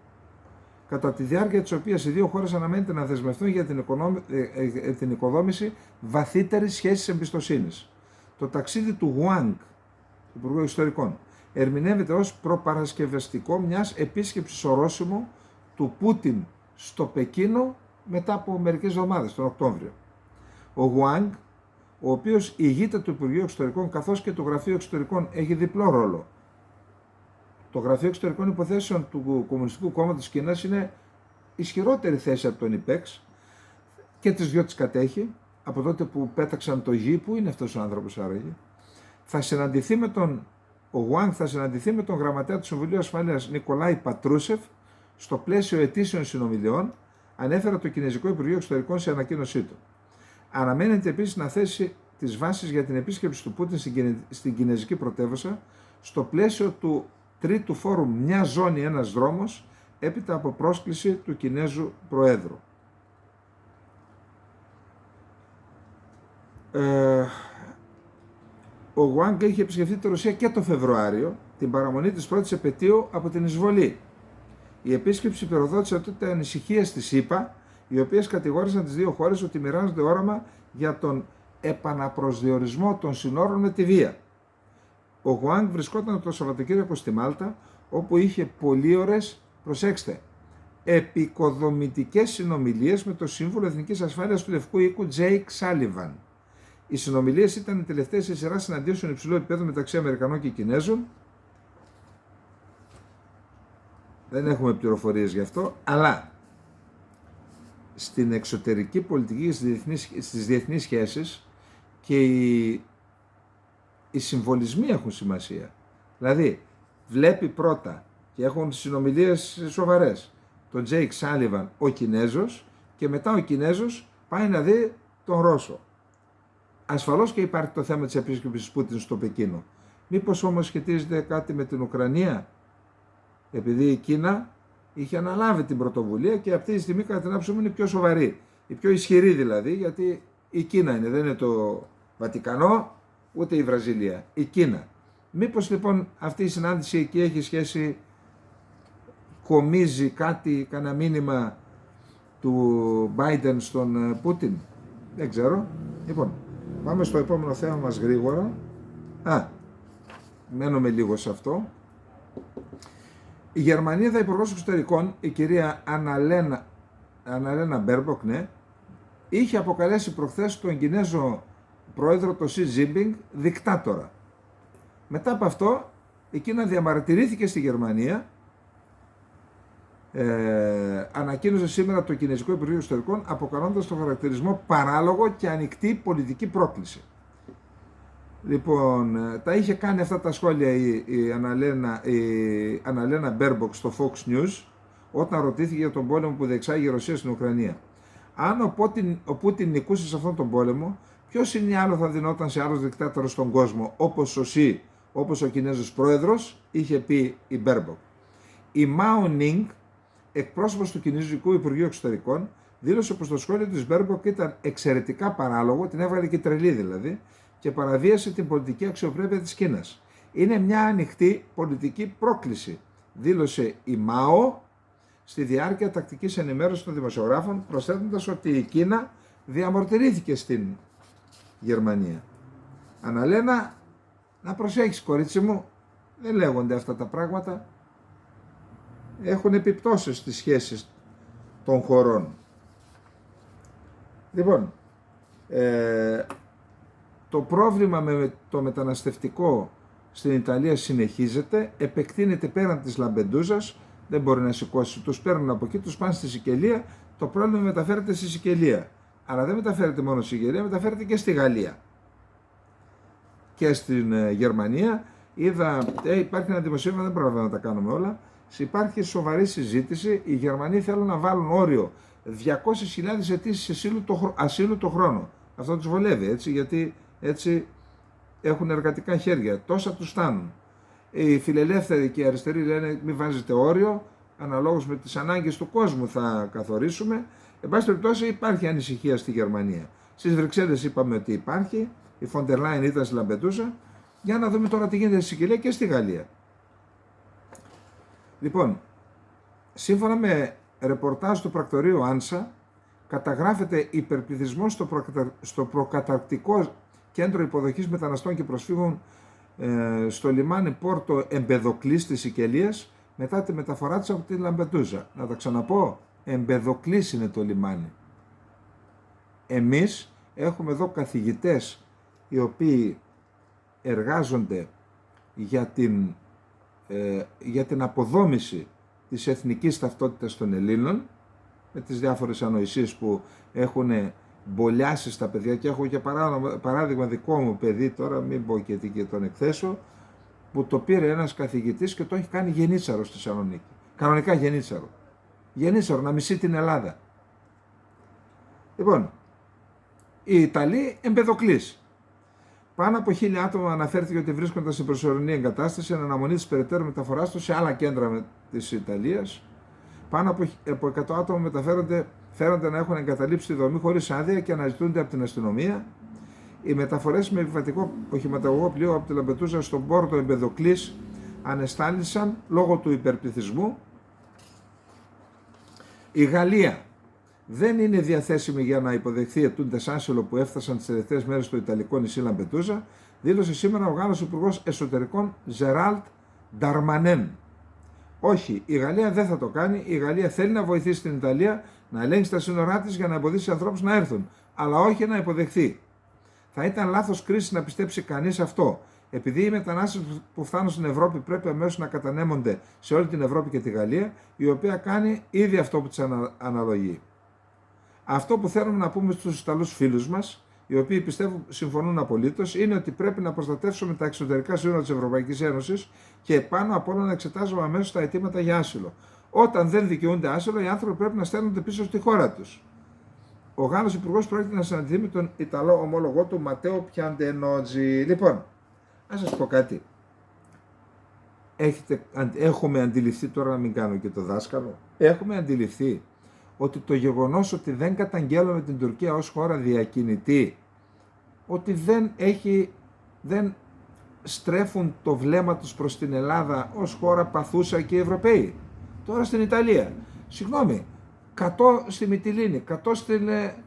κατά τη διάρκεια της οποίας οι δύο χώρες αναμένεται να δεσμευτούν για την οικοδόμηση βαθύτερης σχέσης εμπιστοσύνης. Το ταξίδι του Γουάνγκ, Υπουργού Εξωτερικών, ερμηνεύεται ως προπαρασκευαστικό μιας επίσκεψης ορόσημου του Πούτιν στο Πεκίνο μετά από μερικές εβδομάδες, τον Οκτώβριο. Ο Γουάνγκ, ο οποίος ηγείται του Υπουργείου Εξωτερικών καθώς και του Γραφείου Εξωτερικών, έχει διπλό ρόλο. Το Γραφείο Εξωτερικών Υποθέσεων του Κομμουνιστικού Κόμματος της Κίνας είναι ισχυρότερη θέση από τον ΙΠΕΞ και τις δυο τις κατέχει από τότε που πέταξαν το γη. Που είναι αυτός ο άνθρωπος άραγε? Ο Γουάνγκ θα συναντηθεί με τον γραμματέα του Συμβουλίου Ασφαλείας Νικολάη Πατρούσεφ στο πλαίσιο ετήσιων συνομιλιών, ανέφερε το Κινέζικο Υπουργείο Εξωτερικών σε ανακοίνωσή του. Αναμένεται επίσης να θέσει τις βάσεις για την επίσκεψη του Πούτιν στην Κινέζικη πρωτεύουσα στο πλαίσιο του τρίτου φόρουμ «Μια ζώνη, ένας δρόμος», έπειτα από πρόσκληση του Κινέζου Προέδρου. Ο Γουάνγκ είχε επισκεφθεί τη Ρωσία και το Φεβρουάριο, την παραμονή της πρώτης επετείου από την εισβολή. Η επίσκεψη πυροδότησε τότε ανησυχίες της ΗΠΑ, οι οποίες κατηγόρησαν τις δύο χώρες ότι μοιράζονται όραμα για τον επαναπροσδιορισμό των συνόρων με τη βία. Ο Γουάνγκ βρισκόταν το Σαββατοκύριακο στη Μάλτα, όπου είχε πολύωρες, προσέξτε, επικοδομητικές συνομιλίες με τον Σύμβουλο Εθνικής Ασφάλειας του Λευκού Οίκου Τζέικ Σάλιβαν. Οι συνομιλίες ήταν οι τελευταίες σε σειρά συναντήσεων υψηλού επίπεδου μεταξύ Αμερικανών και Κινέζων. Δεν έχουμε πληροφορίες γι' αυτό, αλλά στην εξωτερική πολιτική, στις διεθνείς σχέσεις και οι συμβολισμοί έχουν σημασία. Δηλαδή, βλέπει πρώτα και έχουν συνομιλίες σοβαρές τον Τζέικ Σάλιβαν ο Κινέζος και μετά ο Κινέζος πάει να δει τον Ρώσο. Ασφαλώς και υπάρχει το θέμα της επίσκεψης Πούτιν στο Πεκίνο. Μήπως όμως σχετίζεται κάτι με την Ουκρανία, επειδή η Κίνα είχε αναλάβει την πρωτοβουλία και αυτή τη στιγμή κατά την άποψή μου είναι πιο σοβαρή, η πιο ισχυρή δηλαδή, γιατί η Κίνα είναι, δεν είναι το Βατικανό ούτε η Βραζιλία, η Κίνα. Μήπως λοιπόν αυτή η συνάντηση εκεί έχει σχέση, κομίζει κάτι, κανένα μήνυμα του Biden στον Πούτιν, δεν ξέρω. Λοιπόν, πάμε στο επόμενο θέμα μας γρήγορα. Μένουμε λίγο σε αυτό. Η Γερμανίδα Υπουργός Εξωτερικών, η κυρία Αναλένα Μπέρμποκ, είχε αποκαλέσει προχθές τον Κινέζο πρόεδρο, τον Σι Τζίνπινγκ, δικτάτορα. Μετά από αυτό, η Κίνα διαμαρτυρήθηκε στη Γερμανία, ανακοίνωσε σήμερα το Κινέζικο Υπουργείο Εξωτερικών, αποκαλώντας τον χαρακτηρισμό παράλογο και ανοιχτή πολιτική πρόκληση. Λοιπόν, τα είχε κάνει αυτά τα σχόλια η Αναλένα Μπέρμποκ στο Fox News όταν ρωτήθηκε για τον πόλεμο που διεξάγει η Ρωσία στην Ουκρανία. Αν ο Πούτιν νικούσε σε αυτόν τον πόλεμο, ποιος είναι άλλο θα δινόταν σε άλλους δικτάτορες στον κόσμο, όπως ο Σι, όπως ο Κινέζος πρόεδρος, είχε πει η Μπέρμποκ. Η Μάο Νινγκ, εκπρόσωπος του Κινέζικου Υπουργείου Εξωτερικών, δήλωσε πως το σχόλιο της Μπέρμποκ ήταν εξαιρετικά παράλογο, την έβγαλε και τρελή δηλαδή, και παραβίασε την πολιτική αξιοπρέπεια της Κίνας. Είναι μια ανοιχτή πολιτική πρόκληση, δήλωσε η ΜΑΟ στη διάρκεια τακτικής ενημέρωσης των δημοσιογράφων, προσθέτοντας ότι η Κίνα διαμαρτυρήθηκε στην Γερμανία. Αναλένα, να προσέχεις κορίτσι μου, δεν λέγονται αυτά τα πράγματα. Έχουν επιπτώσεις στις σχέσεις των χωρών. Λοιπόν, το πρόβλημα με το μεταναστευτικό στην Ιταλία συνεχίζεται, επεκτείνεται πέραν της Λαμπεντούζας, δεν μπορεί να σηκώσει, τους παίρνουν από εκεί, τους πάνε στη Σικελία, το πρόβλημα μεταφέρεται στη Σικελία. Αλλά δεν μεταφέρεται μόνο στη Σικελία, μεταφέρεται και στη Γαλλία και στην Γερμανία. Υπάρχει ένα δημοσίευμα, δεν προλαβαίνω να τα κάνουμε όλα, υπάρχει σοβαρή συζήτηση, οι Γερμανοί θέλουν να βάλουν όριο 200.000 αιτήσεις ασύλου το χρόνο. Αυτό τους βολεύει, έτσι, γιατί έτσι έχουν εργατικά χέρια, τόσα τους φτάνουν. Οι φιλελεύθεροι και οι αριστεροί λένε μην βάζετε όριο, αναλόγως με τις ανάγκες του κόσμου θα καθορίσουμε. Εν πάση περιπτώσει υπάρχει ανησυχία στη Γερμανία. Στις Βρυξέλλες είπαμε ότι υπάρχει, η Φοντερ Λάιν ήταν στη Λαμπεντούζα, για να δούμε τώρα τι γίνεται στη Σικελία και στη Γαλλία. Λοιπόν, σύμφωνα με ρεπορτάζ του πρακτορείου Άνσα, καταγράφεται υπερπληθυσμός στο προκαταρκτικό κέντρο υποδοχής μεταναστών και προσφύγων στο λιμάνι Πόρτο Εμπεδοκλής της Σικελίας μετά τη μεταφορά της από τη Λαμπεντούζα. Να τα ξαναπώ, Εμπεδοκλής είναι το λιμάνι. Εμείς έχουμε εδώ καθηγητές οι οποίοι εργάζονται για την αποδόμηση της εθνικής ταυτότητας των Ελλήνων, με τις διάφορες ανοησίες που έχουν μπολιάσει στα παιδιά, και έχω και παράδειγμα δικό μου παιδί, τώρα μην πω και τον εκθέσω, που το πήρε ένας καθηγητής και το έχει κάνει γενίτσαρο στη Θεσσαλονίκη. Κανονικά γενίτσαρο. Γενίτσαρο, να μισεί την Ελλάδα. Λοιπόν, οι Ιταλοί Εμπεδοκλής. Πάνω από 1.000 άτομα αναφέρθηκε ότι βρίσκονταν στην προσωρινή εγκατάσταση εν αναμονή της περαιτέρω μεταφοράς τους σε άλλα κέντρα της Ιταλίας. Πάνω από 100 άτομα φέρονται να έχουν εγκαταλείψει τη δομή χωρίς άδεια και αναζητούνται από την αστυνομία. Οι μεταφορές με επιβατικό οχηματαγωγό πλοίο από τη Λαμπεντούζα στον Πόρτο Εμπεδοκλής ανεστάλησαν λόγω του υπερπληθυσμού. Η Γαλλία δεν είναι διαθέσιμη για να υποδεχθεί αιτούντες άσυλο που έφτασαν τις τελευταίες μέρες στο Ιταλικό νησί Λαμπεντούζα, δήλωσε σήμερα ο Γάλλος Υπουργός Εσωτερικών Ζεράλτ Νταρμανέν. Όχι, η Γαλλία δεν θα το κάνει. Η Γαλλία θέλει να βοηθήσει την Ιταλία να ελέγξει τα σύνορά της για να εμποδίσει ανθρώπους να έρθουν, αλλά όχι να υποδεχθεί. Θα ήταν λάθος κρίση να πιστέψει κανείς αυτό. Επειδή οι μετανάστες που φτάνουν στην Ευρώπη πρέπει αμέσως να κατανέμονται σε όλη την Ευρώπη και τη Γαλλία, η οποία κάνει ήδη αυτό που της αναλογεί. Αυτό που θέλουμε να πούμε στους Ιταλούς φίλους μας, οι οποίοι πιστεύω συμφωνούν απολύτως, είναι ότι πρέπει να προστατεύσουμε τα εξωτερικά σύνορα της Ευρωπαϊκής Ένωσης και πάνω απ' όλα να εξετάζουμε αμέσως τα αιτήματα για άσυλο. Όταν δεν δικαιούνται άσυλο, οι άνθρωποι πρέπει να στέλνονται πίσω στη χώρα τους. Ο Γάλλος Υπουργός πρόκειται να συναντηθεί με τον Ιταλό ομόλογό του Ματέο Πιαντενότζι. Λοιπόν, να σας πω κάτι. Έχουμε αντιληφθεί, τώρα να μην κάνω και το δάσκαλο, έχουμε αντιληφθεί ότι το γεγονός ότι δεν καταγγέλουμε την Τουρκία ως χώρα διακινητή, ότι δεν στρέφουν το βλέμμα τους προς την Ελλάδα ως χώρα παθούσα και οι Ευρωπαίοι. Τώρα στην Ιταλία, συγγνώμη, 100 στη Μυτιλήνη, 100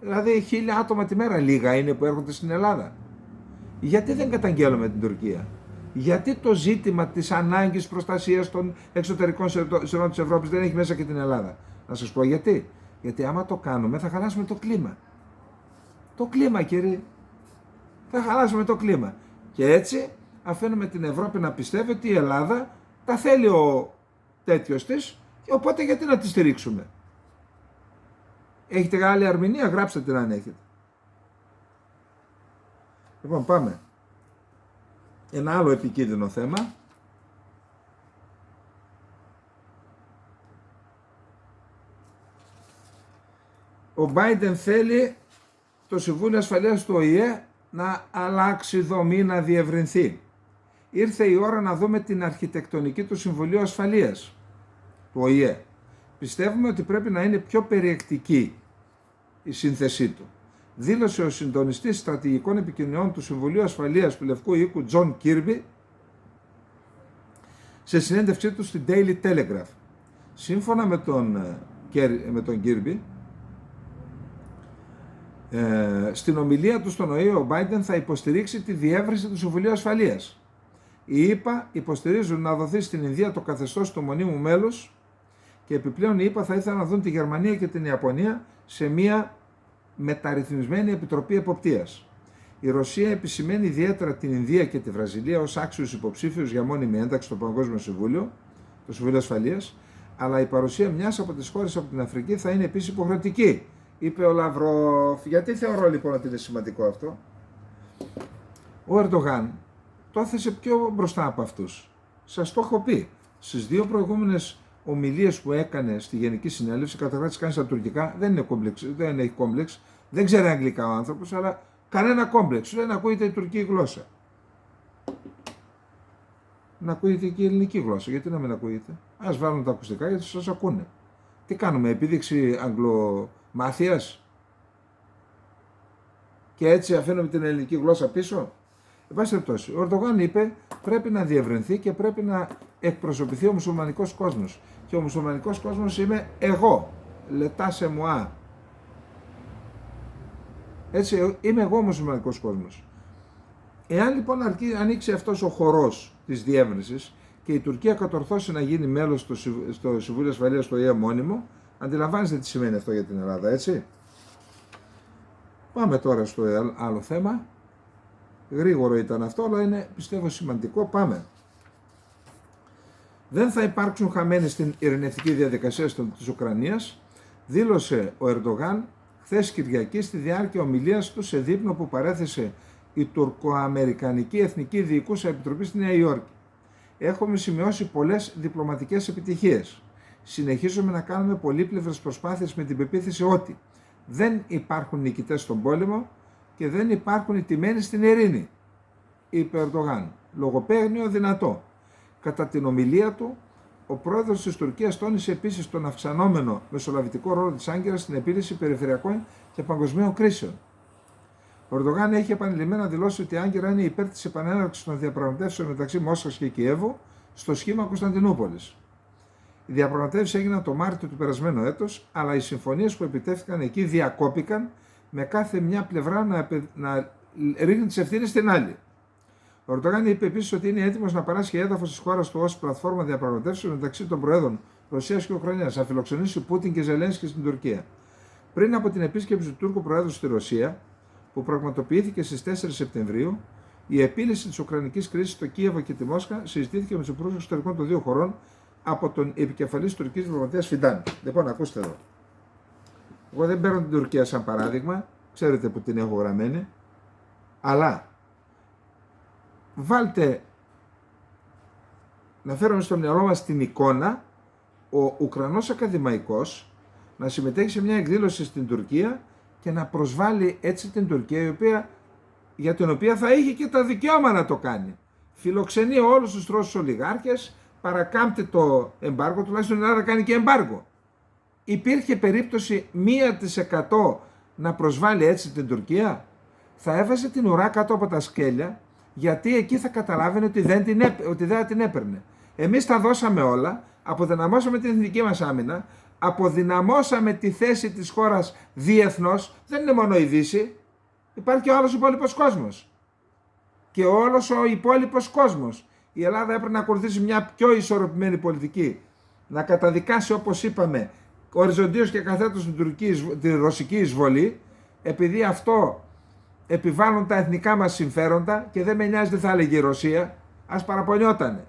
δηλαδή 1.000 άτομα τη μέρα, λίγα είναι που έρχονται στην Ελλάδα. Γιατί δεν καταγγέλουμε την Τουρκία? Γιατί το ζήτημα της ανάγκης προστασίας των εξωτερικών συνόρων της Ευρώπης δεν έχει μέσα και την Ελλάδα? Να σας πω γιατί. Γιατί άμα το κάνουμε θα χαλάσουμε το κλίμα. Το κλίμα, κύριε. Θα χαλάσουμε το κλίμα. Και έτσι αφήνουμε την Ευρώπη να πιστεύει ότι η Ελλάδα τα θέλει ο τέτοιος της, και οπότε γιατί να τη στηρίξουμε? Έχετε άλλη Αρμενία? Γράψτε την αν έχετε. Λοιπόν, πάμε. Ένα άλλο επικίνδυνο θέμα. Ο Biden θέλει το Συμβούλιο Ασφαλείας του ΟΗΕ να αλλάξει δομή, να διευρυνθεί. Ήρθε η ώρα να δούμε την αρχιτεκτονική του Συμβουλίου Ασφαλείας του ΟΗΕ. Πιστεύουμε ότι πρέπει να είναι πιο περιεκτική η σύνθεσή του. Δήλωσε ο συντονιστής στρατηγικών επικοινωνιών του Συμβουλίου Ασφαλείας του Λευκού Οίκου, Τζον Κίρμπι, σε συνέντευξή του στην Daily Telegraph. Σύμφωνα με τον Κίρμπι, στην ομιλία του στον ΟΗΕ, ο Biden θα υποστηρίξει τη διεύρυνση του Συμβουλίου Ασφαλείας. Οι ΗΠΑ υποστηρίζουν να δοθεί στην Ινδία το καθεστώς του μονίμου μέλους, και επιπλέον οι ΗΠΑ θα ήθελαν να δουν τη Γερμανία και την Ιαπωνία σε μια μεταρρυθμισμένη επιτροπή εποπτείας. Η Ρωσία επισημαίνει ιδιαίτερα την Ινδία και τη Βραζιλία ως άξιους υποψήφιους για μόνιμη ένταξη στο Παγκόσμιο Συμβούλιο, το Συμβούλιο Ασφαλείας, αλλά η παρουσία μιας από τις χώρες από την Αφρική θα είναι επίσης υποχρεωτική, είπε ο Λαυρόφ. Γιατί θεωρώ λοιπόν ότι είναι σημαντικό αυτό? Ο Ερντογάν το έθεσε πιο μπροστά από αυτούς. Σας το έχω πει. Στις δύο προηγούμενες ομιλίες που έκανε στη Γενική Συνέλευση, καταρχάς τις κάνει στα τουρκικά, δεν έχει κόμπλεξ, δεν ξέρει αγγλικά ο άνθρωπος, αλλά κανένα κόμπλεξ. Λέει να ακούγεται η τουρκική γλώσσα. Να ακούγεται και η ελληνική γλώσσα. Γιατί να μην ακούγεται? Ας βάλουν τα ακουστικά γιατί σας ακούνε. Τι κάνουμε, επίδειξη αγγλομάθειας? Και έτσι αφήνουμε την ελληνική γλώσσα πίσω? Εν πάση περιπτώσει, ο Ερντογάν είπε πρέπει να διευρυνθεί και πρέπει να εκπροσωπηθεί ο μουσουλμανικός κόσμος. Και ο μουσουλμανικός κόσμος είμαι εγώ. Λετά σε μουά. Έτσι, είμαι εγώ ο μουσουλμανικός κόσμος. Εάν λοιπόν ανοίξει αυτός ο χορός της διεύρυνσης και η Τουρκία κατορθώσει να γίνει μέλος στο Συμβούλιο Ασφαλείας στο ΟΗΕ μόνιμο, αντιλαμβάνεστε τι σημαίνει αυτό για την Ελλάδα, έτσι. Πάμε τώρα στο άλλο θέμα. Γρήγορο ήταν αυτό, αλλά είναι πιστεύω σημαντικό. Πάμε. Δεν θα υπάρξουν χαμένοι στην ειρηνευτική διαδικασία της Ουκρανίας, δήλωσε ο Ερντογάν χθες Κυριακή στη διάρκεια ομιλίας του σε δείπνο που παρέθεσε η Τουρκοαμερικανική Εθνική Διοικούσα Επιτροπή στη Νέα Υόρκη. Έχουμε σημειώσει πολλές διπλωματικές επιτυχίες. Συνεχίζουμε να κάνουμε πολύπλευρες προσπάθειες με την πεποίθηση ότι δεν υπάρχουν νικητές στον πόλεμο και δεν υπάρχουν ηττημένοι στην ειρήνη, είπε ο Ερντογάν. Λογοπαίγνιο δυνατό. Κατά την ομιλία του, ο πρόεδρος της Τουρκίας τόνισε επίσης τον αυξανόμενο μεσολαβητικό ρόλο της Άγκυρας στην επίλυση περιφερειακών και παγκοσμίων κρίσεων. Ο Ερντογάν έχει επανειλημμένα δηλώσει ότι η Άγκυρα είναι υπέρ της επανέναρξης των διαπραγματεύσεων μεταξύ Μόσχας και Κιέβου στο σχήμα Κωνσταντινούπολης. Οι διαπραγματεύσεις έγιναν το Μάρτιο του περασμένου έτους, αλλά οι συμφωνίες που επιτεύχθηκαν εκεί διακόπηκαν με κάθε μια πλευρά να ρίχνει τις ευθύνες στην άλλη. Ο Ερντογάν είπε επίσης ότι είναι έτοιμος να παράσχει έδαφος της χώρας του ως πλατφόρμα διαπραγματεύσεων μεταξύ των προέδρων Ρωσίας και Ουκρανίας, να φιλοξενήσει Πούτιν και Ζελένσκι στην Τουρκία. Πριν από την επίσκεψη του Τούρκου Προέδρου στη Ρωσία, που πραγματοποιήθηκε στις 4 Σεπτεμβρίου, η επίλυση της Ουκρανικής κρίσης στο Κίεβο και τη Μόσχα συζητήθηκε με τους υπουργούς εξωτερικών των δύο χωρών από τον επικεφαλής τουρκικής διπλωματίας Φιντάν. Λοιπόν, ακούστε εδώ. Εγώ δεν παίρνω την Τουρκία σαν παράδειγμα, ξέρετε που την έχω γραμμένη, αλλά βάλτε να φέρουμε στο μυαλό μας την εικόνα ο Ουκρανός ακαδημαϊκός να συμμετέχει σε μια εκδήλωση στην Τουρκία και να προσβάλλει έτσι την Τουρκία, για την οποία θα είχε και τα δικαιώματα να το κάνει. Φιλοξενεί όλους τους Ρώσους ολιγάρχες, παρακάμπτει το εμπάργο, τουλάχιστον η Ελλάδα κάνει και εμπάργο. Υπήρχε περίπτωση 1% να προσβάλλει έτσι την Τουρκία? Θα έβαζε την ουρά κάτω από τα σκέλια, γιατί εκεί θα καταλάβαινε ότι δεν την έπαιρνε. Εμείς τα δώσαμε όλα, αποδυναμώσαμε την εθνική μας άμυνα, αποδυναμώσαμε τη θέση της χώρας διεθνώς. Δεν είναι μόνο η Δύση, υπάρχει και ο άλλος υπόλοιπος κόσμος. Και όλος ο υπόλοιπος κόσμος. Η Ελλάδα έπρεπε να ακολουθήσει μια πιο ισορροπημένη πολιτική. Να καταδικάσει, όπως είπαμε, οριζοντίως και καθέτως τη ρωσική εισβολή, επειδή αυτό επιβάλλουν τα εθνικά μας συμφέροντα και δεν με νοιάζει τι θα έλεγε η Ρωσία, ας παραπονιότανε.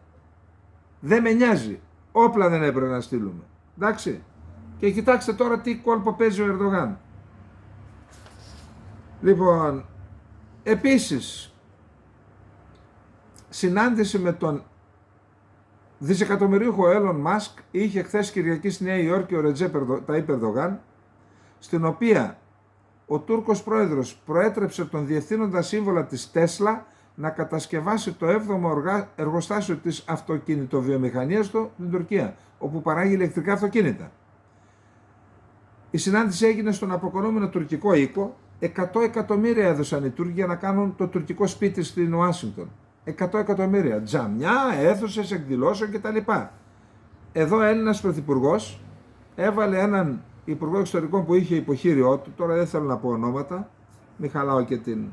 Δεν με νοιάζει. Όπλα δεν έπρεπε να στείλουμε. Εντάξει. Και κοιτάξτε τώρα τι κόλπο παίζει ο Ερντογάν. Λοιπόν, επίσης, συνάντηση με τον δισεκατομμυρίουχο Έλλον Μάσκ είχε χθες Κυριακή στη Νέα Υόρκη ο Ρετζέπ Ταΐπ Ερντογάν, στην οποία ο Τούρκος πρόεδρος προέτρεψε τον διευθύνοντα σύμβολα της Τέσλα να κατασκευάσει το 7ο εργοστάσιο της αυτοκινητοβιομηχανίας του στην Τουρκία, όπου παράγει ηλεκτρικά αυτοκίνητα. Η συνάντηση έγινε στον αποκονούμενο τουρκικό οίκο. 100 εκατομμύρια έδωσαν οι Τούρκοι για να κάνουν το τουρκικό σπίτι στην Ουάσιγκτον. 100 εκατομμύρια. Τζαμιά, αίθουσες εκδηλώσεων κτλ. Εδώ Έλληνας πρωθυπουργός έβαλε έναν υπουργό εξωτερικών που είχε υποχείριό του, τώρα δεν θέλω να πω ονόματα, μην χαλάω και την...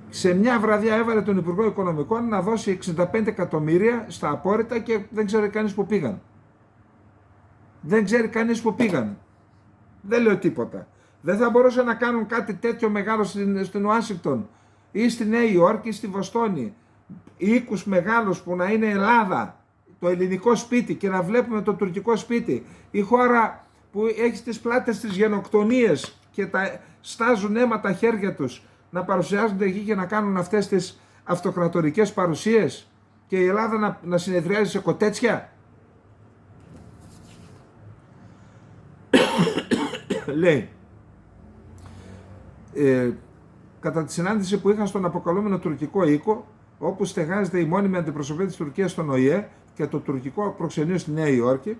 Σε μια βραδιά έβαλε τον υπουργό οικονομικών να δώσει 65 εκατομμύρια στα απόρριτα και δεν ξέρει κανείς που πήγαν. Δεν ξέρει κανείς που πήγαν. Δεν λέω τίποτα. Δεν θα μπορούσε να κάνουν κάτι τέτοιο μεγάλο στην Ουάσιγκτον ή στη Νέα Υόρκη ή στη Βοστόνη. Οίκους μεγάλους που να είναι Ελλάδα, το ελληνικό σπίτι και να βλέπουμε το τουρκικό σπίτι. Η χώρα που έχει στις πλάτες τις γενοκτονίες και στάζουν αίμα τα χέρια τους να παρουσιάζονται εκεί και να κάνουν αυτές τις αυτοκρατορικές παρουσίες και η Ελλάδα να συνεδριάζει σε κοτέτσια. Λέει, κατά τη συνάντηση που είχαν στον αποκαλούμενο τουρκικό οίκο, όπου στεγάζεται η μόνιμη αντιπροσωπεία της Τουρκίας στον ΟΗΕ και το τουρκικό προξενείο στη Νέα Υόρκη,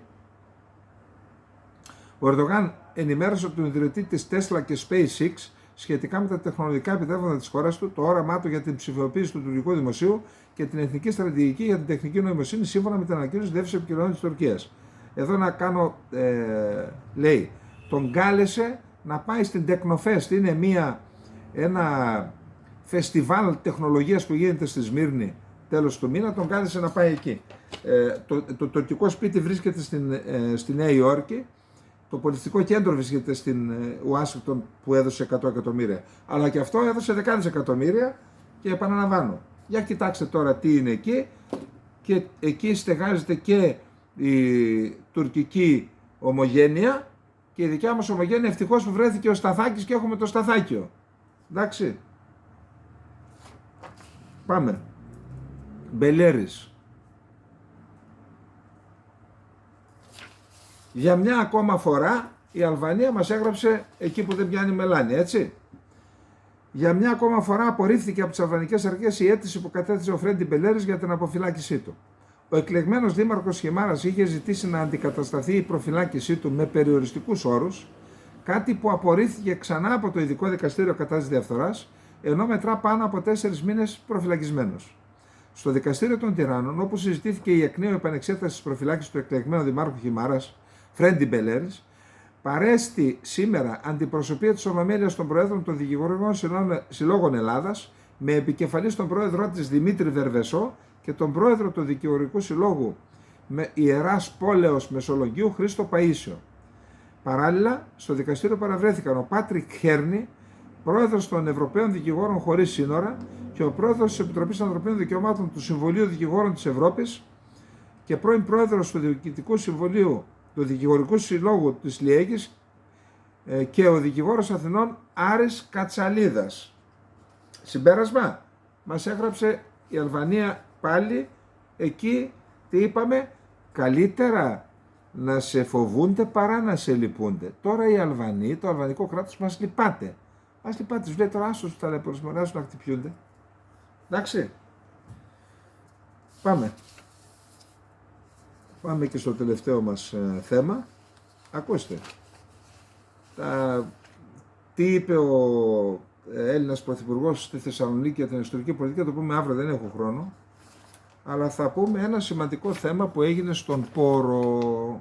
ο Ερντογάν ενημέρωσε τον ιδρυτή της Tesla και SpaceX σχετικά με τα τεχνολογικά επιτεύγματα της χώρας του, το όραμά του για την ψηφιοποίηση του τουρκικού δημοσίου και την εθνική στρατηγική για την τεχνική νοημοσύνη σύμφωνα με την ανακοίνωση της Διεύθυνσης Επικοινωνιών της Τουρκίας. Εδώ να κάνω, λέει, τον κάλεσε να πάει στην Technofest, είναι ένα φεστιβάλ τεχνολογίας που γίνεται στη Σμύρνη τέλος του μήνα, τον κάλεσε να πάει εκεί. Το τουρκικό σπίτι βρίσκεται στη Νέα Υόρκη, το πολιτιστικό κέντρο βρίσκεται στην Ουάσιγκτον που έδωσε 100 εκατομμύρια. Αλλά και αυτό έδωσε δεκάδες εκατομμύρια και επαναλαμβάνω. Για κοιτάξτε τώρα τι είναι εκεί, και εκεί στεγάζεται και η τουρκική ομογένεια και η δικιά μας ομογένεια, ευτυχώς που βρέθηκε ο Σταθάκης και έχουμε το Σταθάκιο. Εντάξει. Πάμε. Μπελέρης. Για μια ακόμα φορά η Αλβανία μας έγραψε εκεί που δεν πιάνει μελάνη, έτσι. Για μια ακόμα φορά απορρίφθηκε από τις αλβανικές αρχές η αίτηση που κατέθεσε ο Φρέντι Μπελέρης για την αποφυλάκησή του. Ο εκλεγμένος δήμαρχος Χιμάρας είχε ζητήσει να αντικατασταθεί η προφυλάκησή του με περιοριστικούς όρους, κάτι που απορρίφθηκε ξανά από το Ειδικό Δικαστήριο κατά της Διαφθοράς, ενώ μετρά πάνω από 4 μήνες προφυλακισμένος. Στο Δικαστήριο των Τυράννων, όπου συζητήθηκε η εκ νέου επανεξέταση της προφυλάκησης του εκλεγμένου δημάρχου Χιμάρας, Φρέντι Μπελέρης, παρέστη σήμερα αντιπροσωπεία της Ολομέλειας των Προέδρων των Δικηγορικών Συλλόγων Ελλάδας, με επικεφαλής τον πρόεδρό της Δημήτρη Βερβεσό και τον πρόεδρο του Δικηγορικού Συλλόγου Ιεράς Πόλεως Μεσολογγίου Χρήστο Παΐσιο. Παράλληλα, στο δικαστήριο παραβρέθηκαν ο Πάτρικ Χέρνι, πρόεδρος των Ευρωπαίων Δικηγόρων Χωρίς Σύνορα και ο πρόεδρος της Επιτροπής Ανθρωπίνων Δικαιωμάτων του Συμβουλίου Δικηγόρων της Ευρώπης και πρώην πρόεδρος του Διοικητικού Συμβουλίου του Δικηγορικού Συλλόγου της Λιέγης και ο δικηγόρος Αθηνών Άρης Κατσαλίδας. Συμπέρασμα, μας έγραψε η Αλβανία πάλι εκεί, τι είπαμε, καλύτερα να σε φοβούνται παρά να σε λυπούνται. Τώρα οι Αλβανοί, το αλβανικό κράτος μας λυπάται. Μας λυπάται, τους λέει τώρα άστος που ταλαιπωρισμονάζουν να χτυπιούνται. Εντάξει. Πάμε. Πάμε και στο τελευταίο μας θέμα. Ακούστε. Τι είπε ο Έλληνας Πρωθυπουργός στη Θεσσαλονίκη για την ιστορική πολιτική, θα το πούμε αύριο, δεν έχω χρόνο. Αλλά θα πούμε ένα σημαντικό θέμα που έγινε στον Πόρο.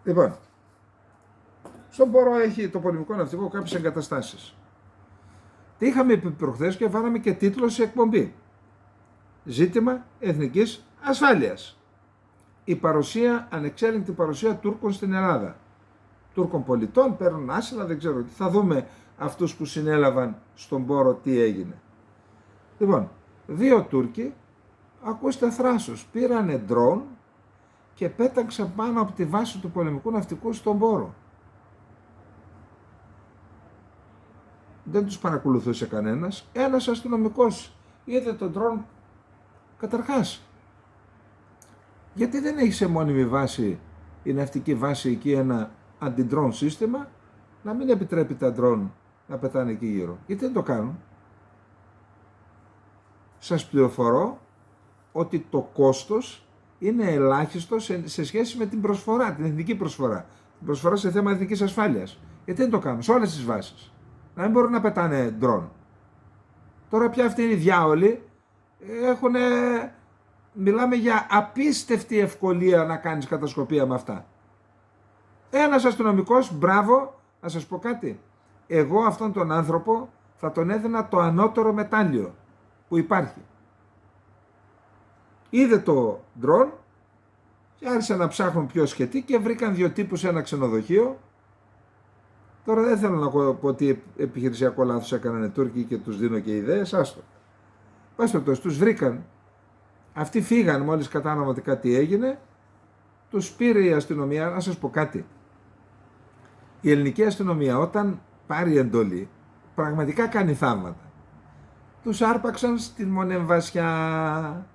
Λοιπόν, στον Πόρο έχει το πολεμικό ναυτικό κάποιες εγκαταστάσεις. Τι είχαμε πει προχθές και βάλαμε και τίτλο σε εκπομπή. Ζήτημα εθνικής ασφάλειας. Η παρουσία, ανεξέλεγκτη παρουσία Τούρκων στην Ελλάδα. Τούρκων πολιτών, παίρνουν άσυλα, δεν ξέρω τι. Θα δούμε αυτούς που συνέλαβαν στον Πόρο τι έγινε. Λοιπόν, 2 Τούρκοι, ακούστε θράσος, πήρανε ντρόν και πέταξαν πάνω από τη βάση του πολεμικού ναυτικού στον Πόρο. Δεν τους παρακολουθούσε κανένας. Ένας αστυνομικός είδε τον ντρόν. Καταρχάς, γιατί δεν έχει σε μόνιμη βάση η ναυτική βάση εκεί ένα αντι-drone σύστημα, να μην επιτρέπει τα drone να πετάνε εκεί γύρω? Γιατί δεν το κάνουν? Σας πληροφορώ ότι το κόστος είναι ελάχιστο σε σχέση με την προσφορά, την εθνική προσφορά. Την προσφορά σε θέμα εθνικής ασφάλειας. Γιατί δεν το κάνουν σε όλες τις βάσεις? Να μην μπορούν να πετάνε drone. Τώρα πια αυτοί οι διάολοι μιλάμε για απίστευτη ευκολία να κάνεις κατασκοπία με αυτά. Ένας αστυνομικός, μπράβο, να σας πω κάτι. Εγώ αυτόν τον άνθρωπο θα τον έδινα το ανώτερο μετάλλιο που υπάρχει. Είδε το drone και άρχισαν να ψάχνουν πιο σχετί και βρήκαν 2 τύπους σε ένα ξενοδοχείο. Τώρα δεν θέλω να πω τι επιχειρησιακό λάθος έκαναν οι Τούρκοι και τους δίνω και ιδέες, άστο. Πας περιπτώσει, τους βρήκαν. Αυτοί φύγαν μόλις κατάλαβαν κάτι έγινε. Τους πήρε η αστυνομία. Να σας πω κάτι. Η ελληνική αστυνομία όταν πάρει εντολή πραγματικά κάνει θαύματα. Τους άρπαξαν στην Μονεμβασιά.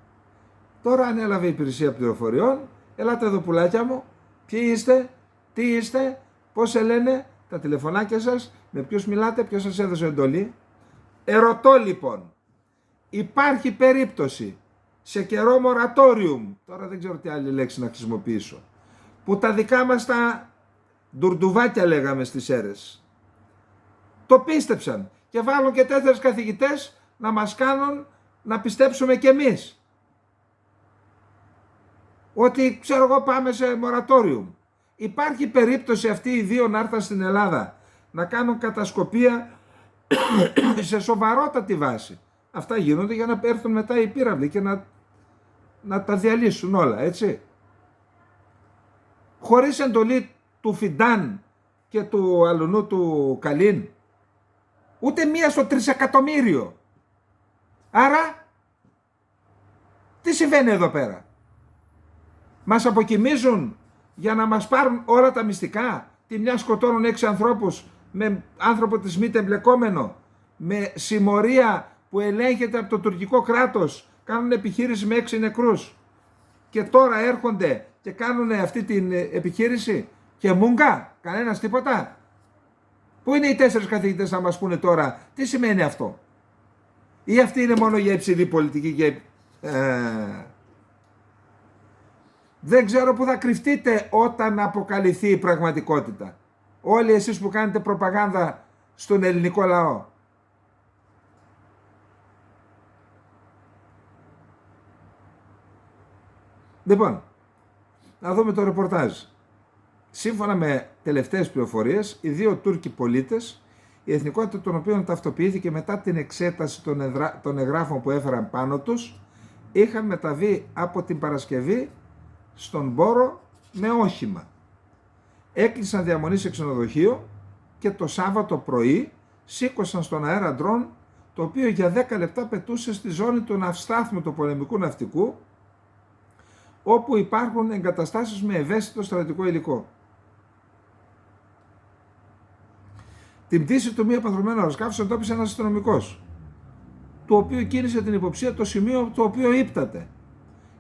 Τώρα ανέλαβε η υπηρεσία πληροφοριών. Ελάτε εδώ πουλάκια μου. Ποιοι είστε, τι είστε, πώς σε λένε, τα τηλεφωνάκια σας, με ποιους μιλάτε, ποιος σας έδωσε εντολή. Ερωτώ λοιπόν, υπάρχει περίπτωση σε καιρό μορατόριουμ, τώρα δεν ξέρω τι άλλη λέξη να χρησιμοποιήσω, που τα δικά μας τα ντουρντουβάκια λέγαμε στις αίρες, το πίστεψαν και βάλουν και 4 καθηγητές να μας κάνουν να πιστέψουμε κι εμείς. ότι ξέρω εγώ πάμε σε μορατόριουμ. Υπάρχει περίπτωση αυτοί οι δύο να έρθουν στην Ελλάδα να κάνουν κατασκοπία σε σοβαρότατη βάση. Αυτά γίνονται για να έρθουν μετά οι πύραυλοι και να τα διαλύσουν όλα, έτσι. Χωρίς εντολή του Φιντάν και του αλουνού του Καλίν. Ούτε μία στο 3.000.000. Άρα, τι συμβαίνει εδώ πέρα? Μας αποκοιμίζουν για να μας πάρουν όλα τα μυστικά. Τη μια σκοτώνουν 6 ανθρώπους με άνθρωπο της ΜΥΤ εμπλεκόμενο, με συμμορία που ελέγχεται από το τουρκικό κράτος, κάνουν επιχείρηση με 6 νεκρούς και τώρα έρχονται και κάνουν αυτή την επιχείρηση και μούγκα, κανένας τίποτα. Πού είναι οι 4 καθηγητές να μας πούνε τώρα τι σημαίνει αυτό? Ή αυτή είναι μόνο για υψηλή πολιτική και... Δεν ξέρω που θα κρυφτείτε όταν αποκαλυφθεί η πραγματικότητα. Όλοι εσείς που κάνετε προπαγάνδα στον ελληνικό λαό. Λοιπόν, να δούμε το ρεπορτάζ. Σύμφωνα με τελευταίες πληροφορίες, οι 2 Τούρκοι πολίτες, η εθνικότητα των οποίων ταυτοποιήθηκε μετά την εξέταση των εγγράφων που έφεραν πάνω τους, είχαν μεταβεί από την Παρασκευή στον Πόρο με όχημα. Έκλεισαν διαμονή σε ξενοδοχείο και το Σάββατο πρωί σήκωσαν στον αέρα ντρόν, το οποίο για 10 λεπτά πετούσε στη ζώνη του ναυστάθμου του πολεμικού ναυτικού, όπου υπάρχουν εγκαταστάσεις με ευαίσθητο στρατιωτικό υλικό. Την πτήση του μη επανδρομένου αεροσκάφους εντόπισε ένας αστυνομικός, του οποίου κίνησε την υποψία το σημείο το οποίο ύπταται.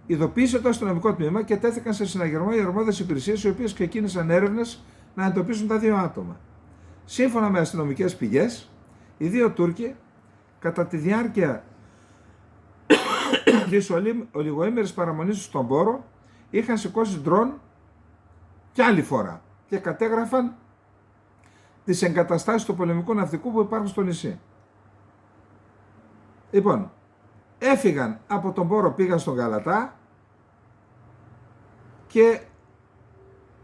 Ειδοποίησε το αστυνομικό τμήμα και τέθηκαν σε συναγερμό οι αρμόδιες υπηρεσίες, οι οποίες ξεκίνησαν έρευνες να εντοπίσουν τα 2 άτομα. Σύμφωνα με αστυνομικές πηγές, οι 2 Τούρκοι, κατά τη διάρκεια της ολιγοήμερης παραμονής τους στον Πόρο, είχαν σηκώσει ντρόν κι άλλη φορά και κατέγραφαν τις εγκαταστάσεις του πολεμικού ναυτικού που υπάρχουν στο νησί. Λοιπόν, έφυγαν από τον Πόρο, πήγαν στον Γαλατά και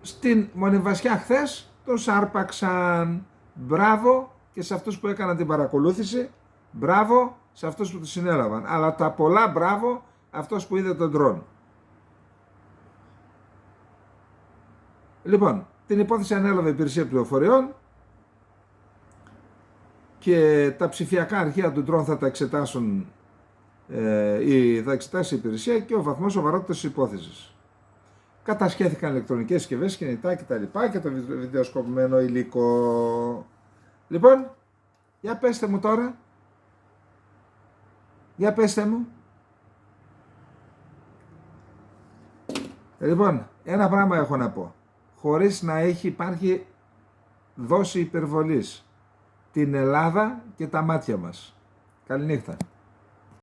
στην Μονεβασιά χθες τους άρπαξαν. Μπράβο και σε αυτούς που έκαναν την παρακολούθηση, μπράβο σε αυτούς που τους συνέλαβαν, αλλά τα πολλά μπράβο αυτός που είδε τον ντρόν. Λοιπόν, την υπόθεση ανέλαβε η υπηρεσία πληροφοριών και τα ψηφιακά αρχεία του ντρόν θα τα εξετάσουν, θα εξετάσει η υπηρεσία και ο βαθμός σοβαρότητας της υπόθεσης. Κατασχέθηκαν ηλεκτρονικές συσκευές, κινητά κτλ. Και το βιντεοσκοπημένο υλικό. Λοιπόν, για πέστε μου τώρα. Για πέστε μου. Λοιπόν, ένα πράγμα έχω να πω. Χωρίς να υπάρχει δόση υπερβολής. Την Ελλάδα και τα μάτια μας. Καληνύχτα.